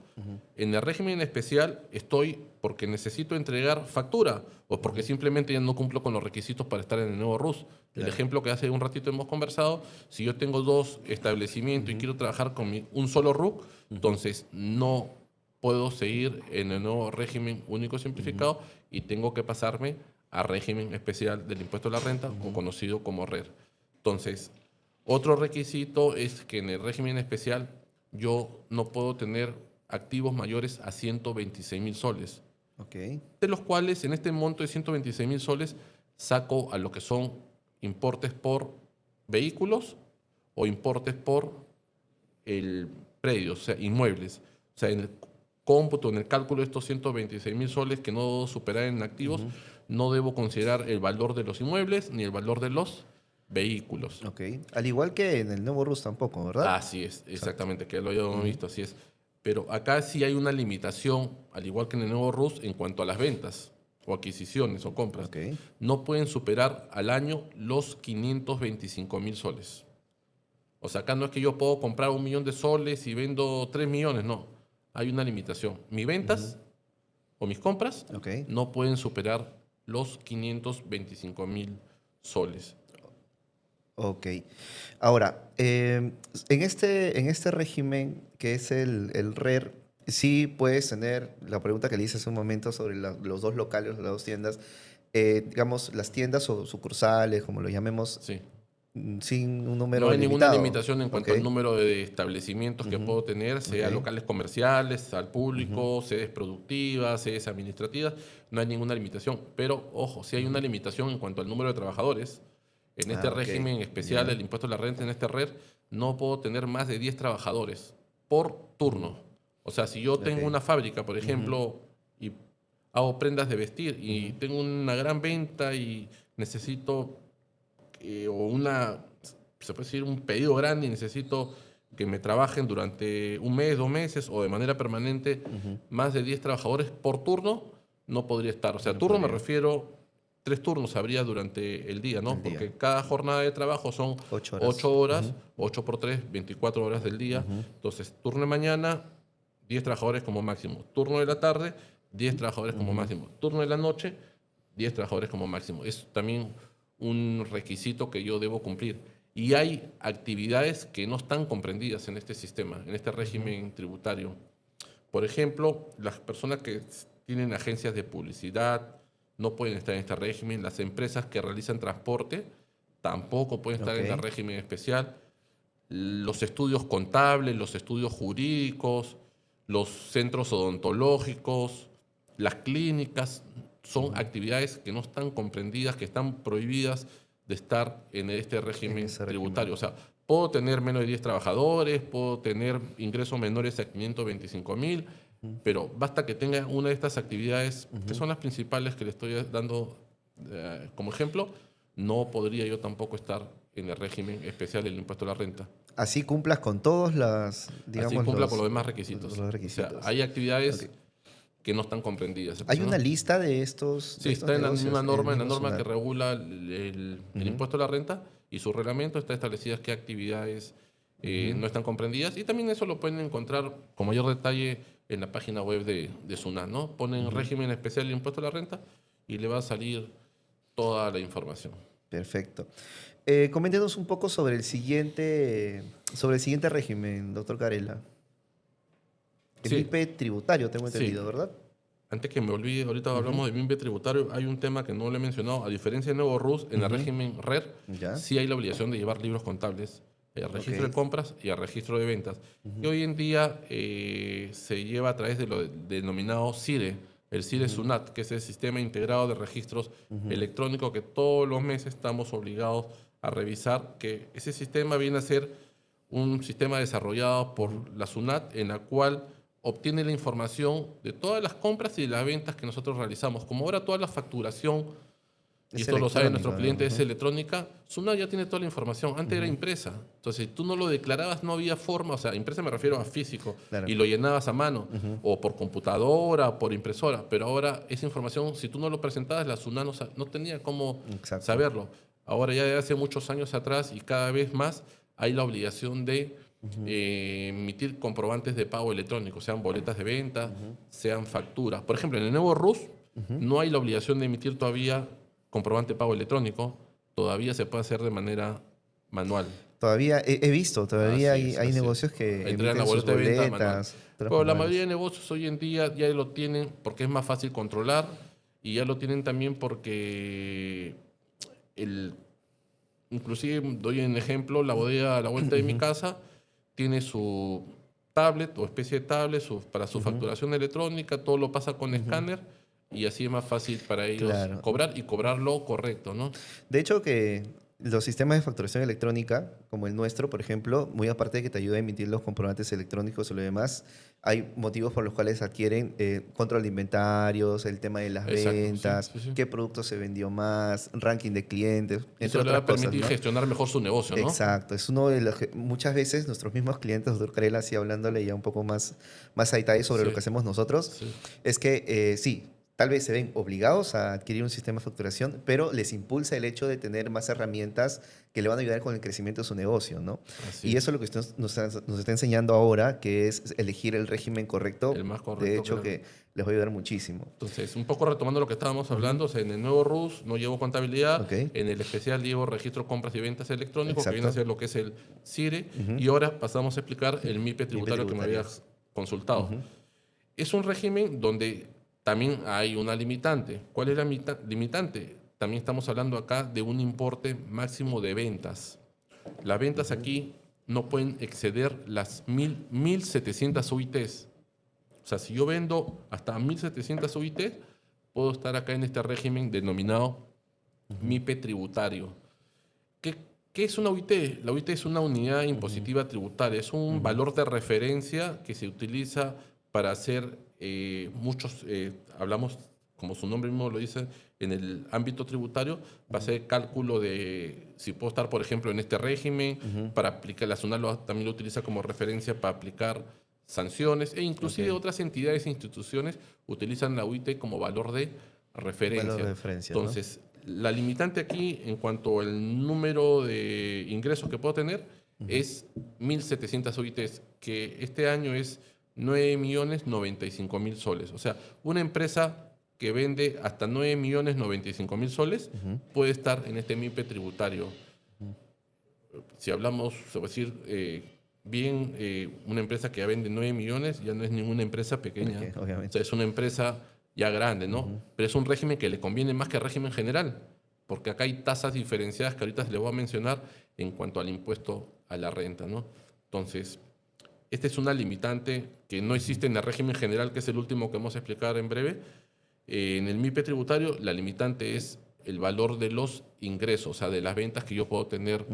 En el régimen especial estoy porque necesito entregar factura o porque simplemente ya no cumplo con los requisitos para estar en el nuevo RUS. El ejemplo que hace un ratito hemos conversado, si yo tengo 2 establecimientos y quiero trabajar con un solo RUC, entonces no puedo seguir en el nuevo régimen único simplificado y tengo que pasarme a régimen especial del impuesto a la renta, o conocido como RER. Entonces, otro requisito es que en el régimen especial yo no puedo tener activos mayores a 126.000 soles,
Ok.
de los cuales en este monto de 126.000 soles saco a lo que son importes por vehículos o importes por el predio, o sea, inmuebles. O sea, en el cómputo, en el cálculo de estos 126.000 soles que no superar en activos, no debo considerar el valor de los inmuebles ni el valor de los vehículos.
Ok. Al igual que en el nuevo RUS tampoco, ¿verdad?
Así es, exactamente, que lo hayamos visto, así es. Pero acá sí hay una limitación, al igual que en el nuevo RUS, en cuanto a las ventas o adquisiciones o compras.
Ok.
No pueden superar al año los 525.000 soles. O sea, acá no es que yo puedo comprar 1 millón de soles y vendo 3 millones, no. Hay una limitación. Mis ventas o mis compras
Ok.
no pueden superar los 525.000 soles.
Ok. Ahora, en este régimen que es el RER, sí puedes tener la pregunta que le hice hace un momento sobre los 2 locales, las 2 tiendas, digamos, las tiendas o sucursales, como lo llamemos,
Sí.
sin un
No
número
hay ninguna
limitado.
limitación en
Ok.
cuanto al número de establecimientos que puedo tener, sea
Ok.
locales comerciales, al público, sedes productivas, sedes administrativas. No hay ninguna limitación. Pero, ojo, sí hay una limitación en cuanto al número de trabajadores. En este
Ah, ok.
régimen especial
Ya.
del impuesto a la renta, en este RER, no puedo tener más de 10 trabajadores por turno. O sea, si yo tengo
Ok.
una fábrica, por ejemplo, y hago prendas de vestir y tengo una gran venta y necesito o se puede decir, un pedido grande y necesito que me trabajen durante 1 mes, 2 meses o de manera permanente más de 10 trabajadores por turno, no podría estar. O sea,
No
turno me
podría.
refiero, 3 turnos habría durante el día, ¿no?
El día.
Porque cada jornada de trabajo son
8 horas.
8 horas, 8 por 3, 24 horas del día. Entonces, turno de mañana, 10 trabajadores como máximo. Turno de la tarde, 10 trabajadores como máximo. Turno de la noche, 10 trabajadores como máximo. Es también un requisito que yo debo cumplir. Y hay actividades que no están comprendidas en este sistema, en este régimen tributario. Por ejemplo, las personas que tienen agencias de publicidad no pueden estar en este régimen. Las empresas que realizan transporte tampoco pueden estar
Ok.
en el régimen especial. Los estudios contables, los estudios jurídicos, los centros odontológicos, las clínicas, son actividades que no están comprendidas, que están prohibidas de estar en este
En
régimen
ese régimen.
tributario. O sea, puedo tener menos de 10 trabajadores, puedo tener ingresos menores a 525.000, pero basta que tenga una de estas actividades, que son las principales que le estoy dando como ejemplo, no podría yo tampoco estar en el régimen especial del impuesto a la renta.
Así cumplas con todos
Así
digamos,
cumpla con los demás requisitos.
los
O sea,
requisitos.
hay
Ok.
actividades que no están comprendidas.
¿Hay una
¿No?
lista
Sí,
de estos
está en la misma
negocios en el
norma, en la
mismo
norma que
SUNAT?
regula el impuesto a la renta y su reglamento está establecidas qué actividades no están comprendidas y también eso lo pueden encontrar con mayor detalle en la página web de SUNAT, ¿no? Ponen régimen especial del impuesto a la renta y le va a salir toda la información.
Perfecto. Coméntenos un poco sobre el siguiente régimen, doctor Carela. El
Sí,
MIPE tributario, tengo
sí.
entendido, ¿verdad?
Antes que me olvide, ahorita hablamos de BIMBE tributario, hay un tema que no le he mencionado. A diferencia del nuevo RUS, en el régimen RER,
Ya.
sí hay la obligación de llevar libros contables, registro de
Ok.
compras y a registro de ventas. Y hoy en día se lleva a través de lo denominado CIRE, el CIRE SUNAT, que es el Sistema Integrado de Registros Electrónicos que todos los meses estamos obligados a revisar, que ese sistema viene a ser un sistema desarrollado por la SUNAT en la cual obtiene la información de todas las compras y de las ventas que nosotros realizamos. Como ahora toda la facturación, y
Es
esto lo sabe nuestro
electrónica,
cliente,
¿no?
es electrónica, Sunao ya tiene toda la información. Antes era impresa. Entonces, si tú no lo declarabas, no había forma. O sea, impresa me refiero a físico.
Claro.
Y lo llenabas a mano, o por computadora, o por impresora. Pero ahora esa información, si tú no lo presentabas, la Sunao no tenía cómo
Exacto.
saberlo. Ahora ya de hace muchos años atrás y cada vez más hay la obligación de emitir comprobantes de pago electrónicos, sean boletas de venta, sean facturas. Por ejemplo, en el nuevo RUS no hay la obligación de emitir todavía comprobante de pago electrónico, todavía se puede hacer de manera manual.
Todavía he visto, todavía
Así
hay,
es,
hay
así es.
negocios que
Ahí entregan la
emiten sus
boleta de venta manual.
boletas. todas
Pero la
manuales.
mayoría de negocios hoy en día ya lo tienen porque es más fácil controlar y ya lo tienen también porque inclusive doy un ejemplo, la bodega a la vuelta de mi casa tiene su tablet o especie de tablet para su facturación electrónica, todo lo pasa con escáner y así es más fácil para ellos
Claro.
cobrar y cobrarlo correcto, ¿no?
De hecho, que los sistemas de facturación electrónica, como el nuestro, por ejemplo, muy aparte de que te ayuda a emitir los comprobantes electrónicos y lo demás, hay motivos por los cuales adquieren control de inventarios, el tema de las
Exacto, sí,
ventas,
sí, sí.
qué producto se vendió más, ranking de clientes, entre
Eso le va
otras
a
cosas,
permitir
¿no?
gestionar mejor su negocio, ¿no?
Exacto, es uno de los que muchas veces nuestros mismos clientes, doctor Carela, así hablándole ya un poco más a detalle sobre
Sí.
lo que hacemos nosotros,
Sí.
es que sí, tal vez se ven obligados a adquirir un sistema de facturación, pero les impulsa el hecho de tener más herramientas que le van a ayudar con el crecimiento de su negocio, ¿no?
Así
Y
es.
eso es lo que usted nos está enseñando ahora, que es elegir el régimen correcto.
El más correcto,
De hecho,
claro.
que les va a ayudar muchísimo.
Entonces, un poco retomando lo que estábamos hablando, o sea, en el nuevo RUS no llevo contabilidad,
Ok.
en el especial llevo registro de compras y ventas electrónicos, que
Exacto.
viene a ser lo que es el CIRE, y ahora pasamos a explicar el MIPE tributario que me
tributario.
habías consultado. Es un régimen donde también hay una limitante. ¿Cuál es la limitante? También estamos hablando acá de un importe máximo de ventas. Las ventas aquí no pueden exceder las 1.700 UITs. O sea, si yo vendo hasta 1.700 UITs, puedo estar acá en este régimen denominado MIPE tributario. ¿Qué es una UIT? La UIT es una unidad impositiva tributaria. Es un valor de referencia que se utiliza para hacer hablamos, como su nombre mismo lo dice, en el ámbito tributario, para hacer cálculo de si puedo estar, por ejemplo, en este régimen, para aplicar, la SUNAT también lo utiliza como referencia para aplicar sanciones, e inclusive otras entidades e instituciones utilizan la UIT como valor de referencia.
Valor de referencia, ¿no?
Entonces, la limitante aquí, en cuanto al número de ingresos que puedo tener, es 1.700 UITs, que este año es 9.095.000 soles. O sea, una empresa que vende hasta 9.095.000 soles puede estar en este MIPE tributario. Si hablamos, se va a decir, una empresa que ya vende 9 millones ya no es ninguna empresa pequeña.
Ok, obviamente.
O sea, es una empresa ya grande, ¿no? Pero es un régimen que le conviene más que el régimen general, porque acá hay tasas diferenciadas que ahorita les voy a mencionar en cuanto al impuesto a la renta, ¿no? Entonces, esta es una limitante que no existe en el régimen general, que es el último que vamos a explicar en breve. En el MIPE tributario, la limitante es el valor de los ingresos, o sea, de las ventas que yo puedo tener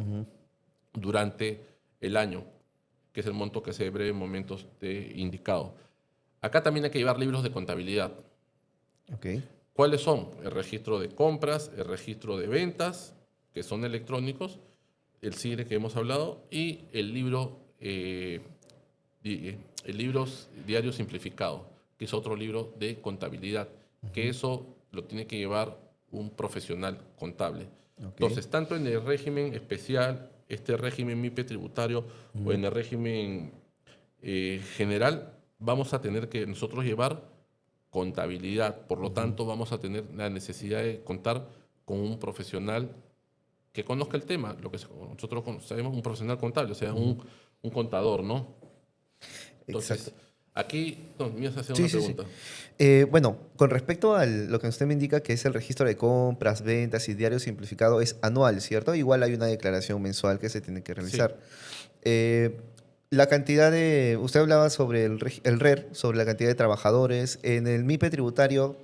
durante el año, que es el monto que se breve momentos te he indicado. Acá también hay que llevar libros de contabilidad.
Ok.
¿Cuáles son? El registro de compras, el registro de ventas, que son electrónicos, el CIRE que hemos hablado, y el libro diario simplificado, que es otro libro de contabilidad, que eso lo tiene que llevar un profesional contable.
Ok.
Entonces, tanto en el régimen especial, este régimen MIPE tributario, o en el régimen general, vamos a tener que nosotros llevar contabilidad. Por lo tanto, vamos a tener la necesidad de contar con un profesional que conozca el tema, lo que nosotros sabemos, un profesional contable, o sea, un contador, ¿no? Entonces,
Exacto.
aquí me vas a hacer
Sí,
una
sí, sí.
pregunta.
Bueno, con respecto a lo que usted me indica, que es el registro de compras, ventas y diario simplificado, es anual, ¿cierto? Igual hay una declaración mensual que se tiene que realizar. La cantidad de... Usted hablaba sobre el RER, sobre la cantidad de trabajadores. En el MIPE tributario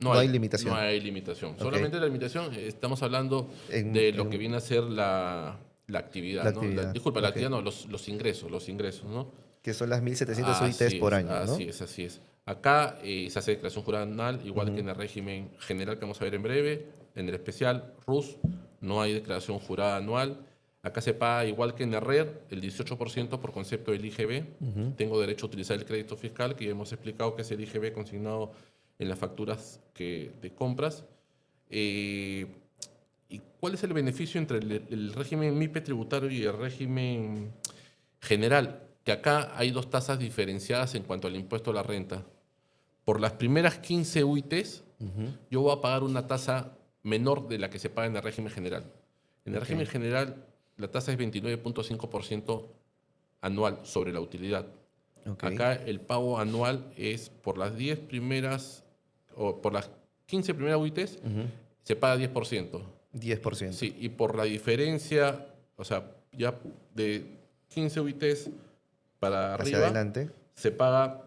no hay limitación.
No hay limitación.
Ok.
Solamente la limitación, estamos hablando de lo que viene a ser la actividad.
La
¿no?
actividad.
Disculpa, la
Ok.
actividad no, los ingresos, ¿no?
que son las 1.700 UITs por año, ¿no?
Así es. Acá se hace declaración jurada anual, igual que en el régimen general que vamos a ver en breve. En el especial, RUS, no hay declaración jurada anual. Acá se paga, igual que en el RER, el 18% por concepto del IGB. Tengo derecho a utilizar el crédito fiscal, que ya hemos explicado que es el IGB consignado en las facturas de compras. ¿Y cuál es el beneficio entre el régimen MIPE tributario y el régimen general? Que acá hay dos tasas diferenciadas en cuanto al impuesto a la renta. Por las primeras 15 UITs, yo voy a pagar una tasa menor de la que se paga en el régimen general. En el régimen general, la tasa es 29.5% anual sobre la utilidad. Acá el pago anual es por las 10 primeras, o por las 15 primeras UITs, se paga 10%.
10%.
Sí, y por la diferencia, o sea, ya de 15 UITs para
Hacia
arriba,
adelante.
se paga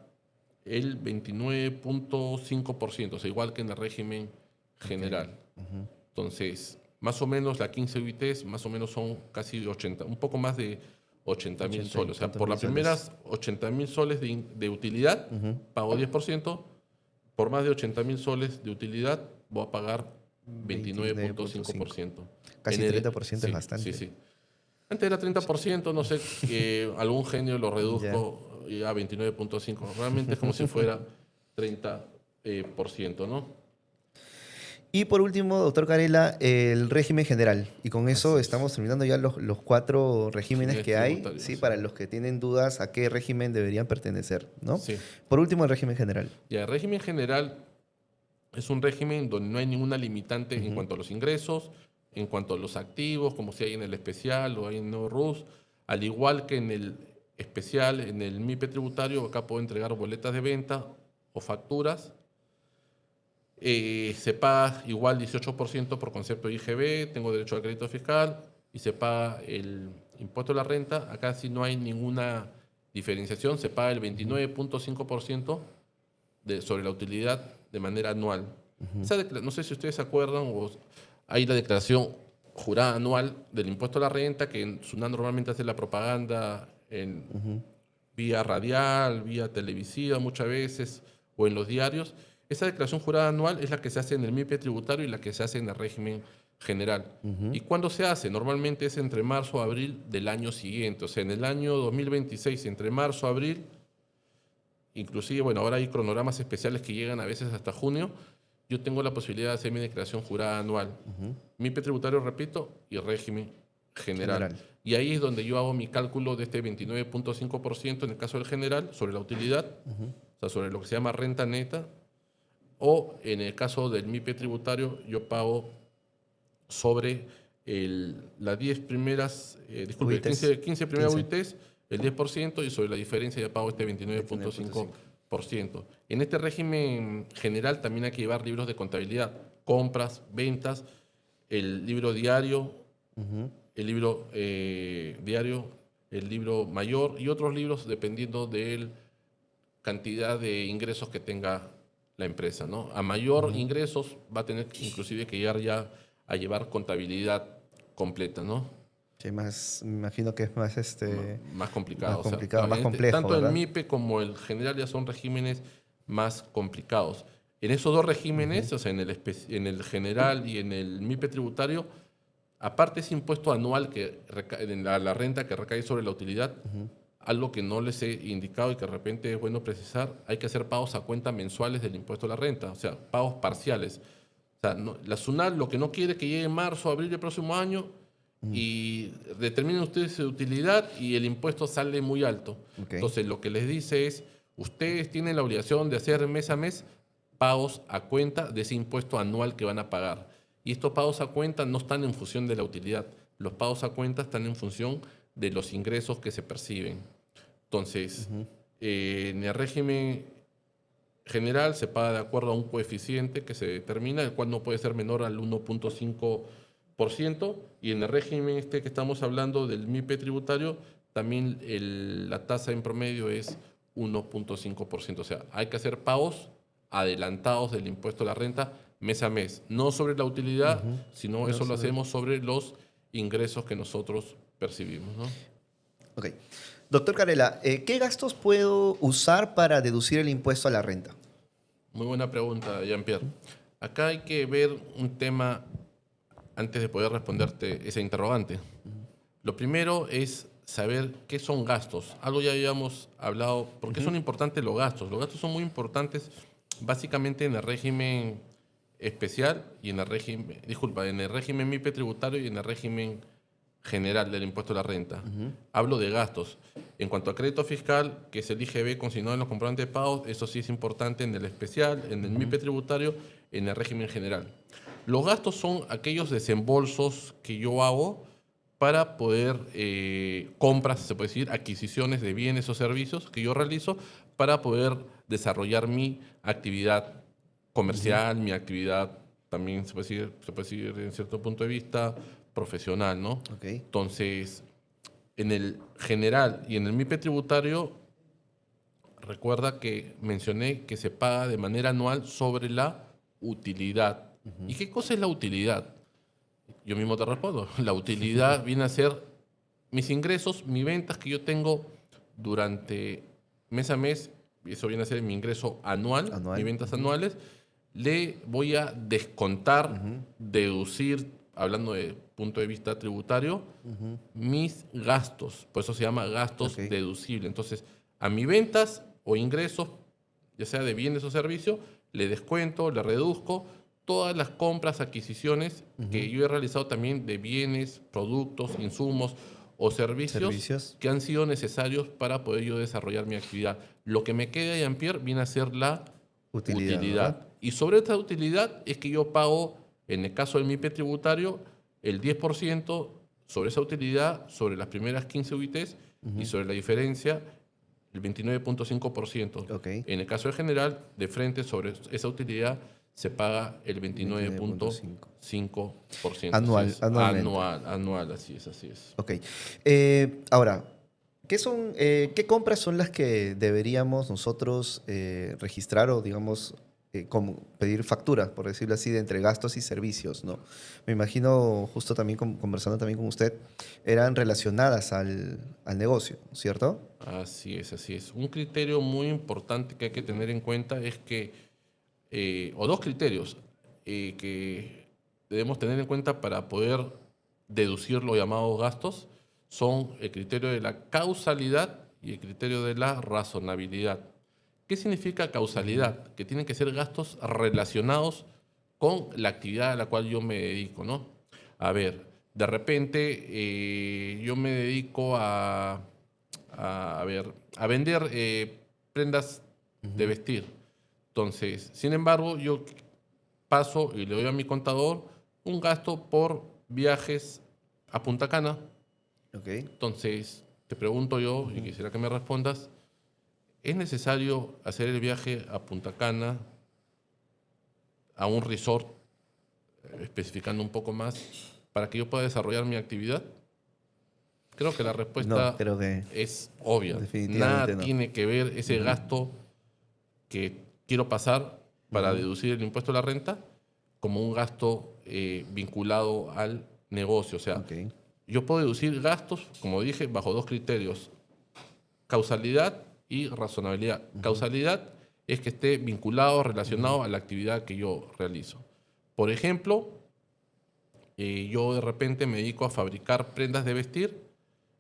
el 29.5%, o sea, igual que en el régimen general. Entonces, más o menos la 15 UITs, más o menos son casi 80, un poco más de 80.000 soles. O sea, por las primeras 80.000 soles de utilidad, pago 10%. Por más de 80.000 soles de utilidad, voy a pagar 29.5%.
Casi 30% es bastante.
Sí. Antes era 30%, no sé, algún genio lo redujo a 29.5%. Realmente es como si fuera 30%, ¿no?
Y por último, doctor Carela, el régimen general. Y con eso estamos terminando ya los 4 regímenes que hay, ¿sí? Para los que tienen dudas a qué régimen deberían pertenecer, ¿no?
Sí.
Por último, el régimen general.
Ya, el régimen general es un régimen donde no hay ninguna limitante en cuanto a los ingresos, en cuanto a los activos, como si hay en el especial o hay en el RUS. Al igual que en el especial, en el MIPE tributario, acá puedo entregar boletas de venta o facturas. Se paga igual 18% por concepto de IGB, tengo derecho al crédito fiscal y se paga el impuesto a la renta. Acá sí no hay ninguna diferenciación, se paga el 29.5% sobre la utilidad de manera anual. No sé si ustedes se acuerdan, hay la declaración jurada anual del impuesto a la renta, que en SUNAT normalmente hace la propaganda vía radial, vía televisiva muchas veces, o en los diarios. Esa declaración jurada anual es la que se hace en el MIPE tributario y la que se hace en el régimen general. ¿Y cuándo se hace? Normalmente es entre marzo y abril del año siguiente. O sea, en el año 2026, entre marzo y abril, inclusive, bueno, ahora hay cronogramas especiales que llegan a veces hasta junio, yo tengo la posibilidad de hacer mi declaración jurada anual. MIPE tributario, repito, y régimen general. Y ahí es donde yo hago mi cálculo de este 29.5% en el caso del general sobre la utilidad, o sea, sobre lo que se llama renta neta. O en el caso del MIPE tributario, yo pago sobre las 10 primeras, 15 primeras UITs, el 10%, y sobre la diferencia ya pago este 29.5%. En este régimen general también hay que llevar libros de contabilidad, compras, ventas, el libro diario, el libro diario, el libro mayor y otros libros dependiendo de la cantidad de ingresos que tenga la empresa, ¿no? A mayor ingresos va a tener inclusive que llegar ya a llevar contabilidad completa, ¿no?
Sí, me imagino que es más
más complicado.
Más complicado, más complejo.
Tanto
¿verdad?
el MIPE como el general ya son regímenes más complicados. En esos dos regímenes, o sea, en el general y en el MIPE tributario, aparte ese impuesto anual la renta que recae sobre la utilidad, algo que no les he indicado y que de repente es bueno precisar, hay que hacer pagos a cuenta mensuales del impuesto a la renta, o sea, pagos parciales. O sea, la SUNAT lo que no quiere es que llegue en marzo o abril del próximo año y determinen ustedes su utilidad y el impuesto sale muy alto. Entonces, lo que les dice es, ustedes tienen la obligación de hacer mes a mes pagos a cuenta de ese impuesto anual que van a pagar. Y estos pagos a cuenta no están en función de la utilidad. Los pagos a cuenta están en función de los ingresos que se perciben. Entonces, en el régimen general se paga de acuerdo a un coeficiente que se determina, el cual no puede ser menor al 1.5%, y en el régimen que estamos hablando del MIPE tributario, también la tasa en promedio es 1.5%. O sea, hay que hacer pagos adelantados del impuesto a la renta mes a mes, no sobre la utilidad, sino eso lo hacemos sobre los ingresos que nosotros percibimos, ¿no?
Ok. Doctor Carela, ¿qué gastos puedo usar para deducir el impuesto a la renta?
Muy buena pregunta, Jean-Pierre. Acá hay que ver un tema antes de poder responderte ese interrogante. Lo primero es saber qué son gastos. Algo ya habíamos hablado. ¿Por qué son importantes los gastos? Los gastos son muy importantes básicamente en el régimen especial y en el régimen, disculpa, en el régimen MIPE tributario y en el régimen general del impuesto a la renta. Hablo de gastos. En cuanto a crédito fiscal, que es el IGB consignado en los comprobantes de pagos, eso sí es importante en el especial, en el MIPE tributario, en el régimen general. Los gastos son aquellos desembolsos que yo hago para poder compras, se puede decir, adquisiciones de bienes o servicios que yo realizo para poder desarrollar mi actividad comercial, mi actividad también se puede decir en cierto punto de vista profesional, ¿no?
Okay.
Entonces, en el general y en el MIPE tributario, recuerda que mencioné que se paga de manera anual sobre la utilidad. ¿Y qué cosa es la utilidad? Yo mismo te respondo. La utilidad viene a ser mis ingresos, mis ventas que yo tengo durante mes a mes, y eso viene a ser mi ingreso anual. Mis ventas anuales, le voy a descontar, deducir, hablando de punto de vista tributario, mis gastos. Por eso se llama gastos deducibles. Entonces, a mis ventas o ingresos, ya sea de bienes o servicios, le descuento, le reduzco todas las compras, adquisiciones que yo he realizado también de bienes, productos, insumos o servicios que han sido necesarios para poder yo desarrollar mi actividad. Lo que me queda, Jean-Pierre, viene a ser la utilidad. Y sobre esta utilidad es que yo pago, en el caso del MIPE tributario, el 10% sobre esa utilidad, sobre las primeras 15 UITs y sobre la diferencia, el 29.5%. En el caso del general, de frente sobre esa utilidad, se paga el 29.5%. Anual, así es.
Ok. Ahora, ¿qué compras son las que deberíamos nosotros registrar o, digamos, como pedir facturas, por decirlo así, de entre gastos y servicios, ¿no? Me imagino, justo también conversando también con usted, eran relacionadas al negocio, ¿cierto?
Así es. Un criterio muy importante que hay que tener en cuenta es que o dos criterios que debemos tener en cuenta para poder deducir los llamados gastos son el criterio de la causalidad y el criterio de la razonabilidad. ¿Qué significa causalidad? Que tienen que ser gastos relacionados con la actividad a la cual yo me dedico, ¿no? A ver, de repente yo me dedico a vender prendas de vestir. Entonces, sin embargo, yo paso y le doy a mi contador un gasto por viajes a Punta Cana. Entonces, te pregunto yo, y quisiera que me respondas, ¿es necesario hacer el viaje a Punta Cana, a un resort, especificando un poco más, para que yo pueda desarrollar mi actividad? Creo que la respuesta es obvia. Nada tiene que ver ese gasto que quiero pasar para deducir el impuesto a la renta como un gasto vinculado al negocio. O sea, yo puedo deducir gastos, como dije, bajo dos criterios: causalidad y razonabilidad. Causalidad es que esté vinculado, relacionado a la actividad que yo realizo. Por ejemplo, yo de repente me dedico a fabricar prendas de vestir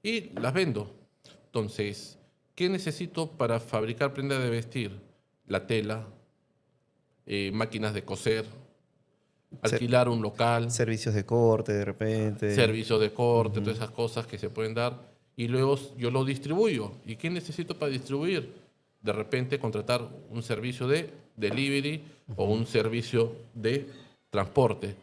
y las vendo. Entonces, ¿qué necesito para fabricar prendas de vestir? La tela, máquinas de coser, alquilar un local.
Servicios de corte, de repente.
Servicios de corte, todas esas cosas que se pueden dar. Y luego yo lo distribuyo. ¿Y qué necesito para distribuir? De repente contratar un servicio de delivery o un servicio de transporte.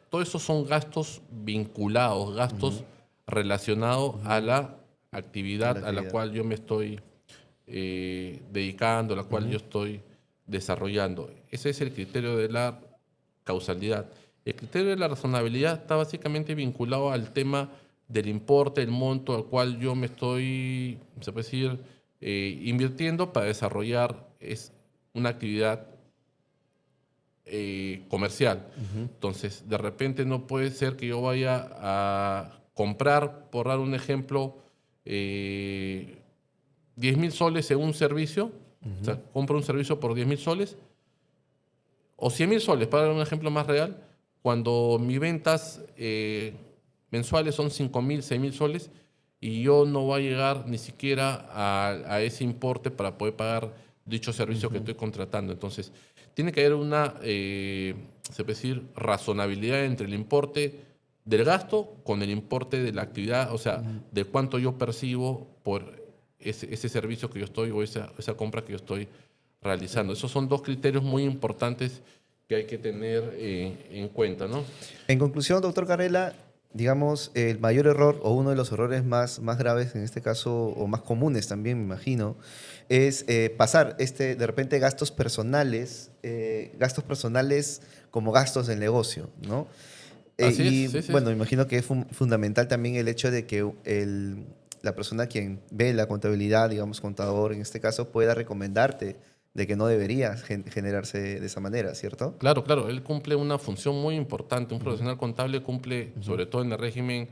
Todo eso son gastos vinculados, gastos relacionados a la actividad a la cual yo me estoy dedicando, a la cual yo estoy desarrollando. Ese es el criterio de la causalidad. El criterio de la razonabilidad está básicamente vinculado al tema del importe, el monto al cual yo me estoy, se puede decir, invirtiendo para desarrollar una actividad comercial. Entonces, de repente no puede ser que yo vaya a comprar, por dar un ejemplo, 10.000 soles en un servicio, o sea, compro un servicio por 10.000 soles, o 100.000 soles, para dar un ejemplo más real, cuando mis ventas mensuales son 5.000, 6.000 soles, y yo no voy a llegar ni siquiera a ese importe para poder pagar dicho servicio que estoy contratando. Entonces, tiene que haber una, se puede decir, razonabilidad entre el importe del gasto con el importe de la actividad, o sea, de cuánto yo percibo por ese servicio que yo estoy o esa compra que yo estoy realizando. Esos son dos criterios muy importantes que hay que tener en cuenta, ¿no?
En conclusión, doctor Carrela, digamos, el mayor error o uno de los errores más graves en este caso, o más comunes también, me imagino, es pasar de repente gastos personales como gastos del negocio, ¿no?
Así es,
Y
sí, sí.
bueno, me imagino que es fundamental también el hecho de que la persona quien ve la contabilidad, digamos, contador en este caso, pueda recomendarte de que no debería generarse de esa manera, ¿cierto?
Claro, claro, él cumple una función muy importante. Un
Ujú,
profesional contable cumple,
ujú,
sobre todo en el régimen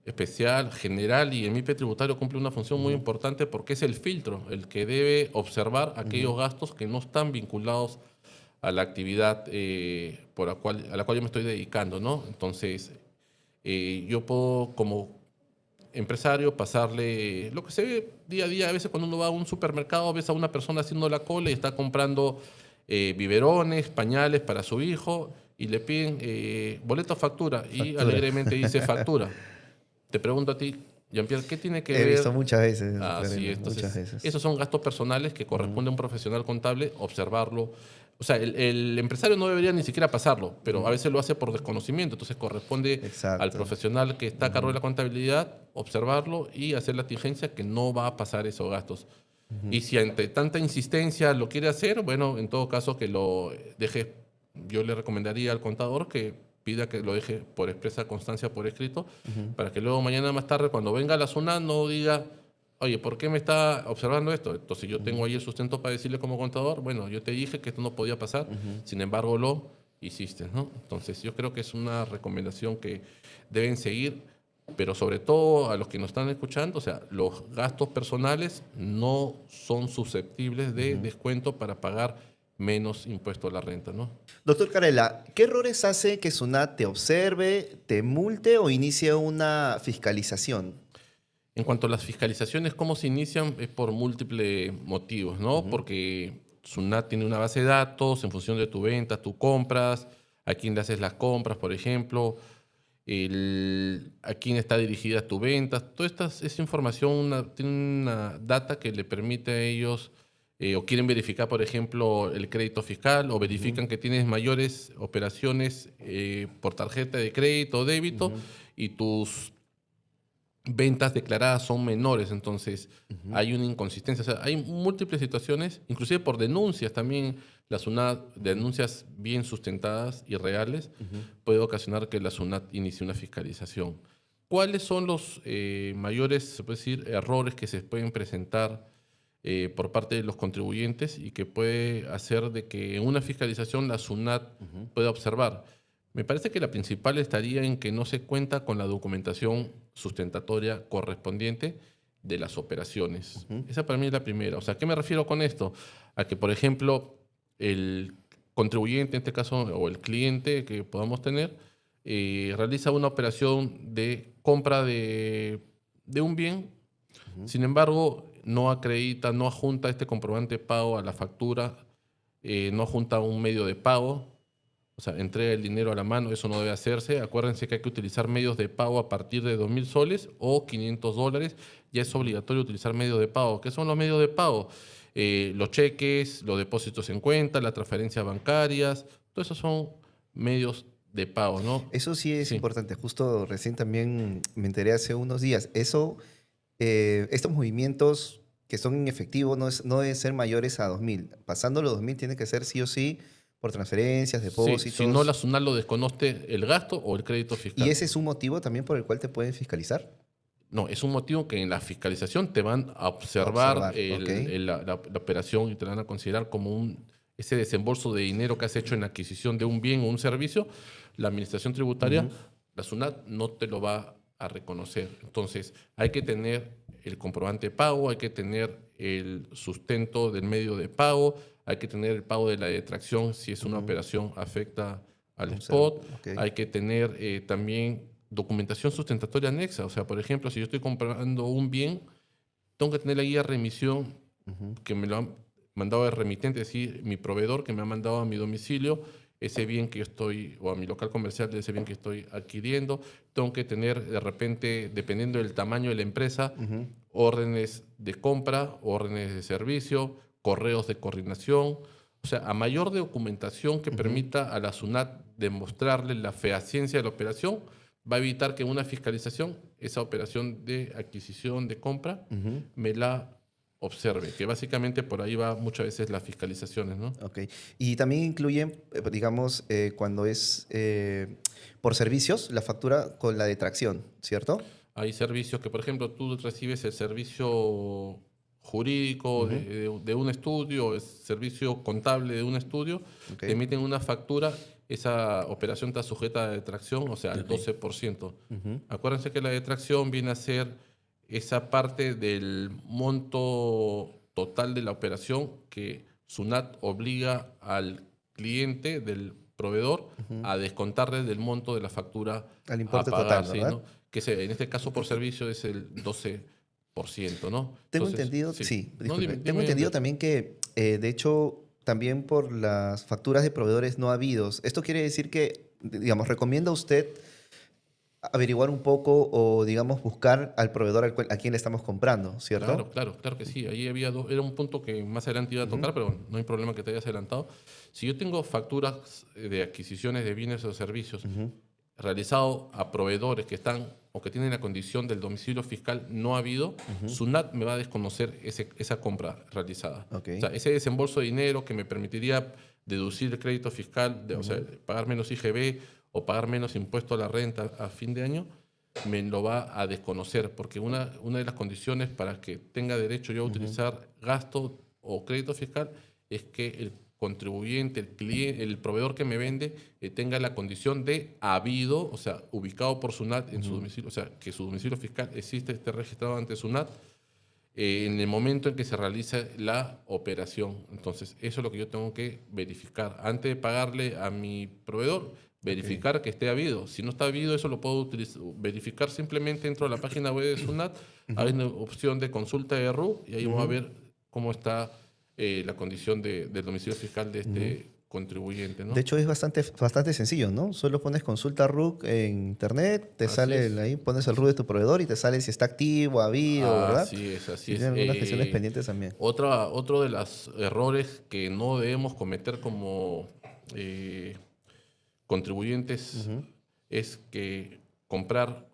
especial, general y en MIPE tributario, cumple una función muy
ujú,
importante porque es el filtro, el que debe observar
ujú.
aquellos gastos que no están vinculados a la actividad a la cual yo me estoy dedicando, ¿no? Entonces, yo puedo, como empresario, pasarle lo que se ve día a día. A veces cuando uno va a un supermercado, ves a una persona haciendo la cola y está comprando biberones, pañales para su hijo y le piden boleto o factura y
Factura.
alegremente dice factura. Te pregunto a ti, Jean-Pierre, ¿qué tiene que
He visto
ver?
muchas veces, doctor
Así
Carrela,
es.
muchas
Entonces,
veces.
esos son gastos personales que
Ujú,
corresponde a un profesional contable observarlo. O sea, el empresario no debería ni siquiera pasarlo, pero a
ujú.
veces lo hace por desconocimiento. Entonces, corresponde al
Exacto.
profesional que está a cargo de
Ujú,
la contabilidad observarlo y hacer la diligencia que no va a pasar esos gastos.
ujú,
Y si ante tanta insistencia lo quiere hacer, bueno, en todo caso que lo deje. Yo le recomendaría al contador que pida que lo deje por expresa constancia por escrito,
ujú,
para que luego mañana más tarde, cuando venga la SUNAT, no diga, oye, ¿por qué me está observando esto? Entonces yo
ujú,
tengo ahí el sustento para decirle como contador, bueno, yo te dije que esto no podía pasar,
ujú.
sin embargo lo hiciste, ¿no? Entonces yo creo que es una recomendación que deben seguir, pero sobre todo a los que nos están escuchando, o sea, los gastos personales no son susceptibles de
Ujú.
descuento para pagar menos impuesto a la renta, ¿no?
Doctor Carela, ¿qué errores hace que SUNAT te observe, te multe o inicie una fiscalización?
En cuanto a las fiscalizaciones, cómo se inician es por múltiples motivos, ¿no?
Ujú,
Porque SUNAT tiene una base de datos en función de tu venta, tu compras, a quién le haces las compras, por ejemplo, a quién está dirigida tu venta. Toda esa información tiene una data que le permite a ellos, o quieren verificar, por ejemplo, el crédito fiscal, o
ujú,
verifican que tienes mayores operaciones por tarjeta de crédito o débito
ujú,
y tus ventas declaradas son menores, entonces
ujú,
hay una inconsistencia. O sea, hay múltiples situaciones, inclusive por denuncias también, la SUNAT,
ujú,
denuncias bien sustentadas y reales,
ujú,
puede ocasionar que la SUNAT inicie una fiscalización. ¿Cuáles son los mayores, se puede decir, errores que se pueden presentar por parte de los contribuyentes y que puede hacer de que en una fiscalización la SUNAT
ujú,
pueda observar? Me parece que la principal estaría en que no se cuenta con la documentación sustentatoria correspondiente de las operaciones.
ujú,
Esa para mí es la primera. O sea, ¿a qué me refiero con esto? A que, por ejemplo, el contribuyente, en este caso, o el cliente que podamos tener, realiza una operación de compra de un bien.
ujú,
Sin embargo, no acredita, no adjunta este comprobante de pago a la factura, no adjunta un medio de pago, o sea, entrega el dinero a la mano, eso no debe hacerse. Acuérdense que hay que utilizar medios de pago a partir de 2.000 soles o 500 dólares. Ya es
ujú.
obligatorio utilizar medios de pago. ¿Qué son los medios de pago? Los cheques, los depósitos en cuenta, las transferencias bancarias, todos esos son medios de pago, ¿no?
Eso sí es
Sí.
importante. Justo recién también me enteré hace unos días. Estos movimientos que son en efectivo no deben ser mayores a 2.000. Pasando los 2.000 tiene que ser sí o sí por transferencias,
Sí, si no la
depósitos.
SUNAT lo desconoce el gasto o el crédito
Y
fiscal.
ese es un motivo también por el cual te pueden fiscalizar.
No, es un motivo que en la fiscalización te van a
A
observar
observar, ¿ok?
la operación y te la van a considerar como ese desembolso de dinero que has hecho en la adquisición de un bien o un servicio. La administración tributaria,
Ujú,
la SUNAT, no te lo va a reconocer. Entonces, hay que tener el comprobante de pago, hay que tener el sustento del medio de pago, hay que tener el pago de la detracción si es una operación afecta al spot,
Ok.
hay que tener también documentación sustentatoria anexa. O sea, por ejemplo, si yo estoy comprando un bien, tengo que tener la guía de remisión que me lo han mandado el remitente, es decir, mi proveedor que me ha mandado a mi domicilio ese bien que yo estoy, o a mi local comercial de ese bien que estoy adquiriendo. Tengo que tener, de repente, dependiendo del tamaño de la empresa, órdenes de compra, órdenes de servicio, correos de coordinación. O sea, a mayor documentación que permita a la SUNAT demostrarle la fehaciencia de la operación, va a evitar que en una fiscalización esa operación de adquisición, de compra, me la observe, que básicamente por ahí va muchas veces las fiscalizaciones, ¿no?
Ok. Y también incluyen, digamos, cuando es por servicios, la factura con la detracción, ¿cierto?
Hay servicios que, por ejemplo, tú recibes el servicio jurídico de un estudio, el servicio contable de un estudio,
Ok.
te emiten una factura, esa operación está sujeta a detracción, o sea, al
Ok.
12%. Acuérdense que la detracción viene a ser esa parte del monto total de la operación que SUNAT obliga al cliente del proveedor a descontarle del monto de la factura
Al
a
importe
pagar,
total,
¿sí,
¿verdad?
no? En este caso por servicio es el 12%, ¿no?
Tengo
Entonces,
entendido,
sí.
sí,
No,
disculpe. Tengo
dime,
entendido
Andrés.
también que, de hecho, también por las facturas de proveedores no habidos, esto quiere decir que, digamos, recomienda usted averiguar un poco o, digamos, buscar al proveedor a quien le estamos comprando,
Claro,
¿cierto?
claro, claro que sí. Ahí había era un punto que más adelante iba a tocar, pero no hay problema que te hayas adelantado. Si yo tengo facturas de adquisiciones de bienes o servicios realizado a proveedores que están o que tienen la condición del domicilio fiscal no habido, SUNAT me va a desconocer esa compra realizada.
Ok.
O sea, ese desembolso de dinero que me permitiría deducir el crédito fiscal, o sea, pagar menos IGB o pagar menos impuesto a la renta a fin de año, me lo va a desconocer, porque una de las condiciones para que tenga derecho yo a utilizar gasto o crédito fiscal es que el contribuyente, el cliente, el proveedor que me vende, tenga la condición de habido, o sea, ubicado por SUNAT en su domicilio, o sea, que su domicilio fiscal existe, esté registrado ante SUNAT en el momento en que se realiza la operación. Entonces, eso es lo que yo tengo que verificar. Antes de pagarle a mi proveedor,
Ok.
verificar que esté habido. Si no está habido, eso lo puedo verificar simplemente dentro de la página web de SUNAT. Hay una opción de consulta de RU y ahí vamos a ver cómo está la condición del domicilio fiscal de este contribuyente,
De
¿no?
hecho, es bastante sencillo, ¿no? Solo pones consulta RUC en internet, te
Así
sale
es.
ahí, pones el RUC de tu proveedor y te sale si está activo, habido, ¿verdad?
Así es, así
Y tiene
es.
algunas gestiones pendientes también.
Otro de los errores que no debemos cometer como eh, contribuyentes es que comprar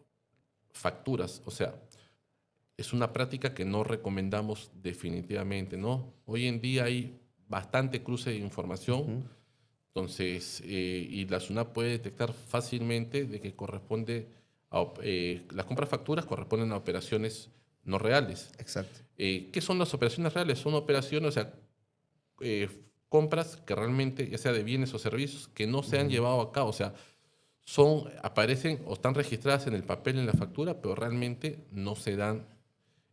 facturas, o sea, es una práctica que no recomendamos definitivamente, ¿no? Hoy en día hay bastante cruce de información, entonces, y la SUNAT puede detectar fácilmente de que corresponde las compras facturas corresponden a operaciones no reales.
Exacto.
¿Qué son las operaciones reales? Son operaciones, o sea, eh, compras que realmente, ya sea de bienes o servicios, que no se han llevado a cabo. O sea, aparecen o están registradas en el papel en la factura, pero realmente no se dan.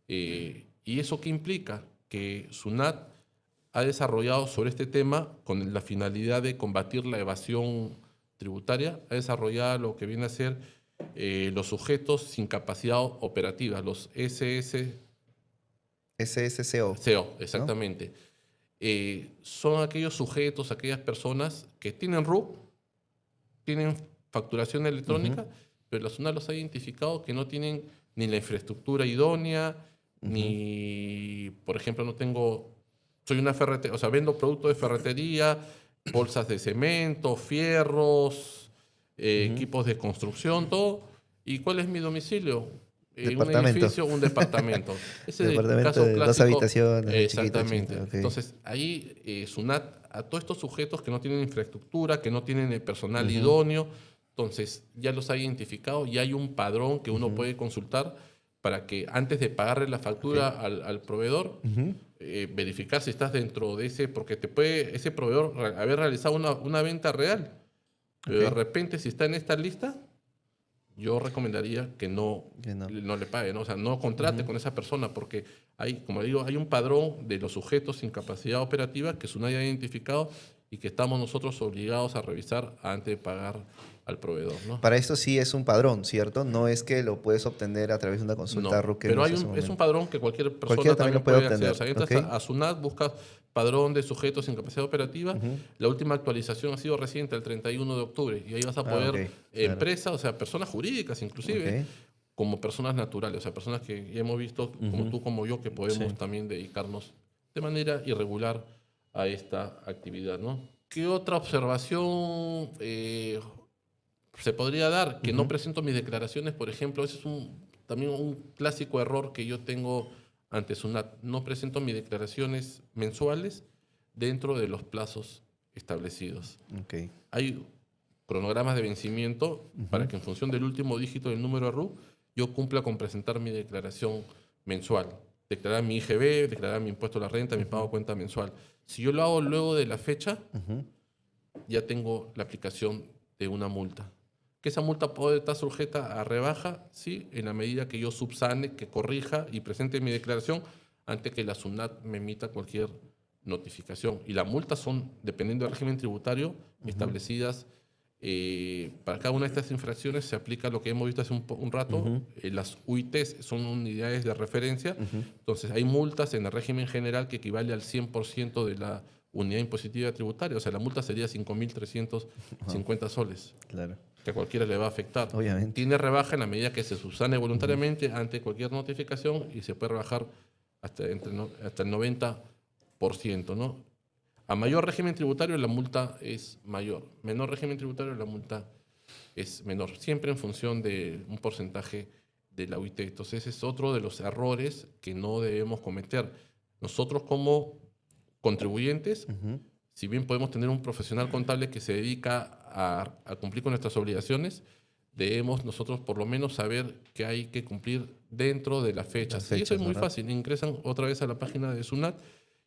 ¿Y eso qué implica? Que SUNAT ha desarrollado sobre este tema, con la finalidad de combatir la evasión tributaria, ha desarrollado lo que viene a ser los sujetos sin capacidad operativa, los
SSCO,
SSCO,
¿no?
exactamente. Son aquellos sujetos, aquellas personas que tienen RUC, tienen facturación electrónica, pero la SUNAT los ha identificado que no tienen ni la infraestructura idónea, ni, por ejemplo, soy una ferretería, o sea, vendo productos de ferretería, bolsas de cemento, fierros, equipos de construcción, todo. ¿Y cuál es mi domicilio? Un
Departamento.
edificio, un departamento. Ese es el
Departamento
caso
de dos
clásico.
habitaciones, chiquito, chiquito.
Exactamente.
Ok.
Entonces, ahí SUNAT, a todos estos sujetos que no tienen infraestructura, que no tienen el personal idóneo, entonces ya los ha identificado y hay un padrón que uno puede consultar para que antes de pagarle la factura
Ok.
al proveedor, verificar si estás dentro de porque te puede ese proveedor haber realizado una venta real, pero de
Ok.
repente si está en esta lista, yo recomendaría que no le pague, ¿no? O sea, no contrate con esa persona porque hay, como digo, hay un padrón de los sujetos sin capacidad operativa que SUNAT ya ha identificado y que estamos nosotros obligados a revisar antes de pagar al proveedor, ¿no?
Para esto sí es un padrón, ¿cierto? No es que lo puedes obtener a través de una consulta
No,
RUC que
pero
no
hay
es
es un padrón que cualquier persona
Cualquiera también lo puede
acceder. O sea,
obtener,
entras
¿ok?
a SUNAT, buscas padrón de sujetos sin capacidad operativa. La última actualización ha sido reciente, el 31 de octubre. Y ahí vas a poder,
ok, claro.
empresas, o sea, personas jurídicas inclusive,
Ok.
como personas naturales. O sea, personas que ya hemos visto, como tú, como yo, que podemos
Sí.
también dedicarnos de manera irregular a esta actividad, ¿no? ¿Qué otra observación se podría dar? Que no presento mis declaraciones, por ejemplo. Ese es también un clásico error que yo tengo ante SUNAT. No presento mis declaraciones mensuales dentro de los plazos establecidos.
Ok.
Hay cronogramas de vencimiento para que en función del último dígito del número de RU yo cumpla con presentar mi declaración mensual. Declarar mi IGB, declarar mi impuesto a la renta, mi pago a cuenta mensual. Si yo lo hago luego de la fecha, ya tengo la aplicación de una multa. Que esa multa puede estar sujeta a rebaja, sí, en la medida que yo subsane, que corrija y presente mi declaración antes que la SUNAT me emita cualquier notificación. Y las multas son, dependiendo del régimen tributario, establecidas para cada una de estas infracciones se aplica lo que hemos visto hace un rato. Las UITs son unidades de referencia. Entonces, hay multas en el régimen general que equivale al 100% de la unidad impositiva tributaria. O sea, la multa sería 5.350 soles.
Claro.
Que a cualquiera le va a afectar.
Obviamente.
Tiene rebaja en la medida que se subsane voluntariamente ante cualquier notificación y se puede rebajar hasta el 90%, ¿no? A mayor régimen tributario la multa es mayor. Menor régimen tributario la multa es menor. Siempre en función de un porcentaje de la UIT. Entonces ese es otro de los errores que no debemos cometer. Nosotros como contribuyentes, si bien podemos tener un profesional contable que se dedica a cumplir con nuestras obligaciones, debemos nosotros por lo menos saber que hay que cumplir dentro de las fechas. Y eso es muy fácil. Ingresan otra vez a la página de SUNAT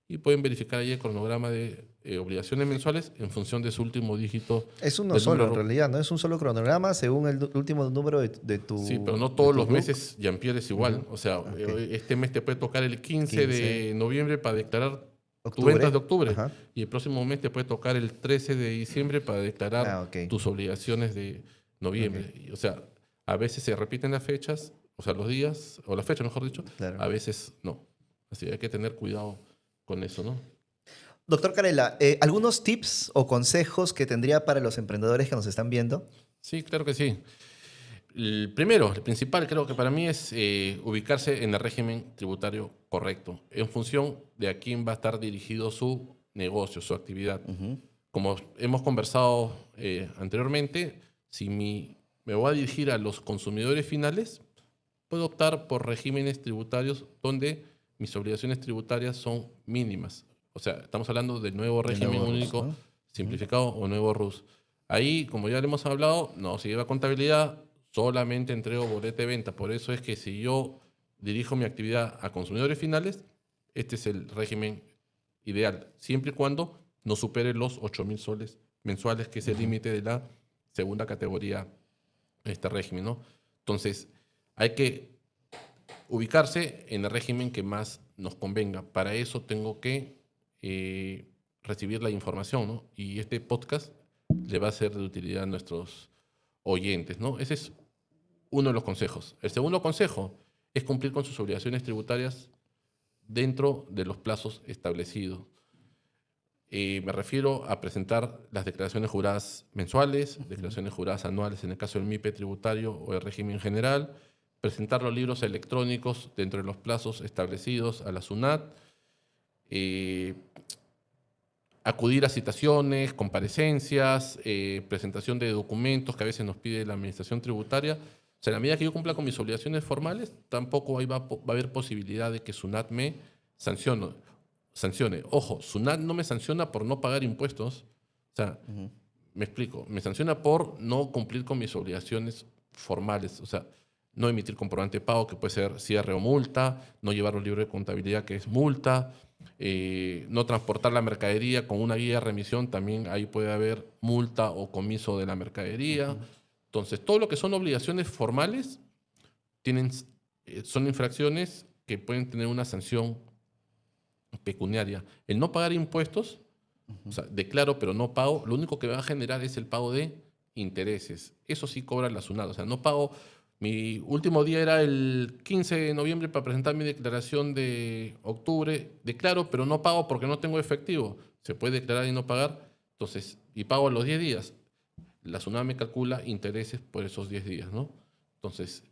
y pueden verificar ahí el cronograma de obligaciones mensuales en función de su último dígito.
Es uno solo, en realidad, ¿no? Es un solo cronograma según el último número de tu...
Sí, pero no todos los meses Jean-Pierre es igual. O sea, este mes te puede tocar el 15 de noviembre para declarar tus ventas de octubre.
Ajá.
Y el próximo mes te puede tocar el 13 de diciembre para declarar tus obligaciones de noviembre. Y, o sea, a veces se repiten las fechas, o sea, los días, o las fechas, mejor dicho.
Claro.
A veces no. Así que hay que tener cuidado con eso, ¿no?
Doctor Carela, ¿algunos tips o consejos que tendría para los emprendedores que nos están viendo?
Sí, claro que sí. El primero, el principal, creo que para mí es ubicarse en el régimen tributario correcto, en función de a quién va a estar dirigido su negocio, su actividad. Como hemos conversado anteriormente, si me voy a dirigir a los consumidores finales, puedo optar por regímenes tributarios donde mis obligaciones tributarias son mínimas. O sea, estamos hablando del nuevo régimen único
RUS, ¿no?
simplificado o nuevo RUS. Ahí, como ya le hemos hablado, no se lleva contabilidad, solamente entrego boleta de venta. Por eso es que si yo dirijo mi actividad a consumidores finales, este es el régimen ideal, siempre y cuando no supere los 8.000 soles mensuales, que es el límite de la segunda categoría de este régimen, ¿no? Entonces, hay que ubicarse en el régimen que más nos convenga. Para eso tengo que recibir la información, ¿no? Y este podcast le va a ser de utilidad a nuestros oyentes, ¿no? Ese es uno de los consejos. El segundo consejo es cumplir con sus obligaciones tributarias dentro de los plazos establecidos. Me refiero a presentar las declaraciones juradas mensuales, declaraciones juradas anuales en el caso del MIPE tributario o el régimen general, presentar los libros electrónicos dentro de los plazos establecidos a la SUNAT, acudir a citaciones, comparecencias, presentación de documentos que a veces nos pide la administración tributaria. O sea, en la medida que yo cumpla con mis obligaciones formales, tampoco va a haber posibilidad de que SUNAT me sancione. Ojo, SUNAT no me sanciona por no pagar impuestos. O sea, me explico, me sanciona por no cumplir con mis obligaciones formales. O sea, no emitir comprobante de pago, que puede ser cierre o multa, no llevar un libro de contabilidad, que es multa, no transportar la mercadería con una guía de remisión, también ahí puede haber multa o comiso de la mercadería. Entonces, todo lo que son obligaciones formales tienen, son infracciones que pueden tener una sanción pecuniaria. El no pagar impuestos, o sea, declaro pero no pago, lo único que va a generar es el pago de intereses. Eso sí cobra la SUNAT. O sea, no pago. Mi último día era el 15 de noviembre para presentar mi declaración de octubre. Declaro, pero no pago porque no tengo efectivo. Se puede declarar y no pagar. Entonces, y pago a los 10 días. La SUNAT me calcula intereses por esos 10 días, ¿no? Entonces,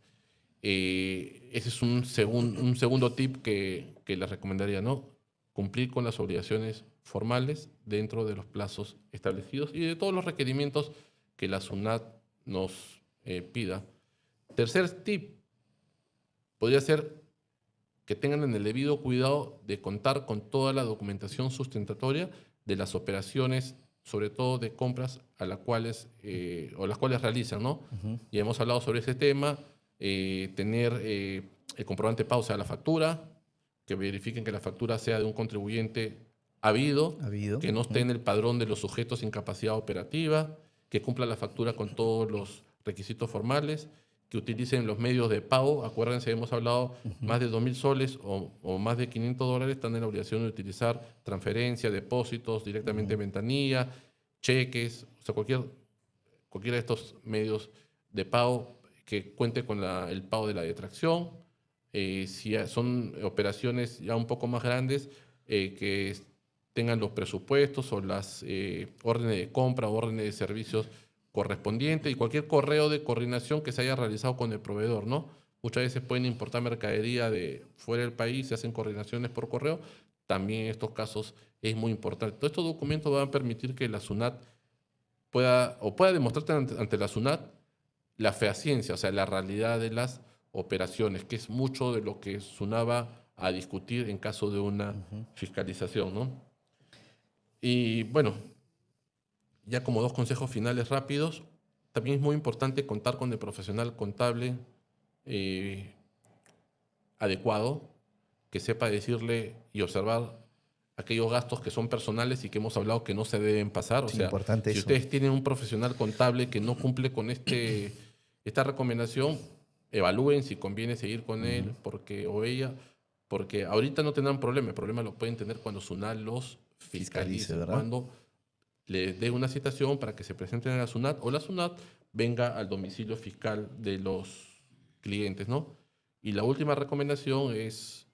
ese es un segundo tip que les recomendaría, ¿no? Cumplir con las obligaciones formales dentro de los plazos establecidos y de todos los requerimientos que la SUNAT nos pida. Tercer tip podría ser que tengan en el debido cuidado de contar con toda la documentación sustentatoria de las operaciones, sobre todo de compras a las cuales, o las cuales realizan, ¿no? Ya hemos hablado sobre ese tema, tener el comprobante de pago, o sea, la factura, que verifiquen que la factura sea de un contribuyente habido, que no esté en el padrón de los sujetos sin capacidad operativa, que cumpla la factura con todos los requisitos formales, que utilicen los medios de pago. Acuérdense, hemos hablado, más de 2.000 soles o más de $500 están en la obligación de utilizar transferencia, depósitos, directamente en ventanilla, cheques, o sea, cualquiera de estos medios de pago que cuente con el pago de la detracción. Si son operaciones ya un poco más grandes, que tengan los presupuestos o las órdenes de compra o órdenes de servicios correspondientes y cualquier correo de coordinación que se haya realizado con el proveedor, ¿no? Muchas veces pueden importar mercadería de fuera del país, se hacen coordinaciones por correo. También en estos casos es muy importante. Todos estos documentos van a permitir que la SUNAT pueda demostrarte ante la SUNAT la fehaciencia, o sea, la realidad de las operaciones, que es mucho de lo que SUNAT va a discutir en caso de una fiscalización, ¿no? Y bueno, ya como dos consejos finales rápidos, también es muy importante contar con el profesional contable adecuado, que sepa decirle y observar aquellos gastos que son personales y que hemos hablado que no se deben pasar. O sea,
importante
si
eso.
ustedes tienen un profesional contable que no cumple con esta recomendación, evalúen si conviene seguir con él o ella, porque ahorita no tendrán problema. El problema lo pueden tener cuando SUNAT los fiscalice,
¿verdad?
cuando les dé una citación para que se presenten a la SUNAT o la SUNAT venga al domicilio fiscal de los clientes, ¿no? Y la última recomendación es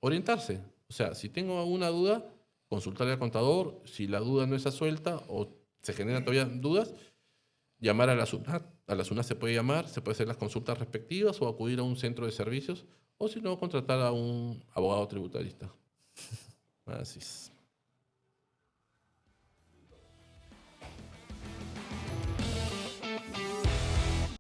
orientarse. O sea, si tengo alguna duda, consultar al contador. Si la duda no está suelta o se generan todavía dudas, llamar a la SUNAT. A la SUNAT se puede llamar, se puede hacer las consultas respectivas o acudir a un centro de servicios o si no, contratar a un abogado tributarista. Así es.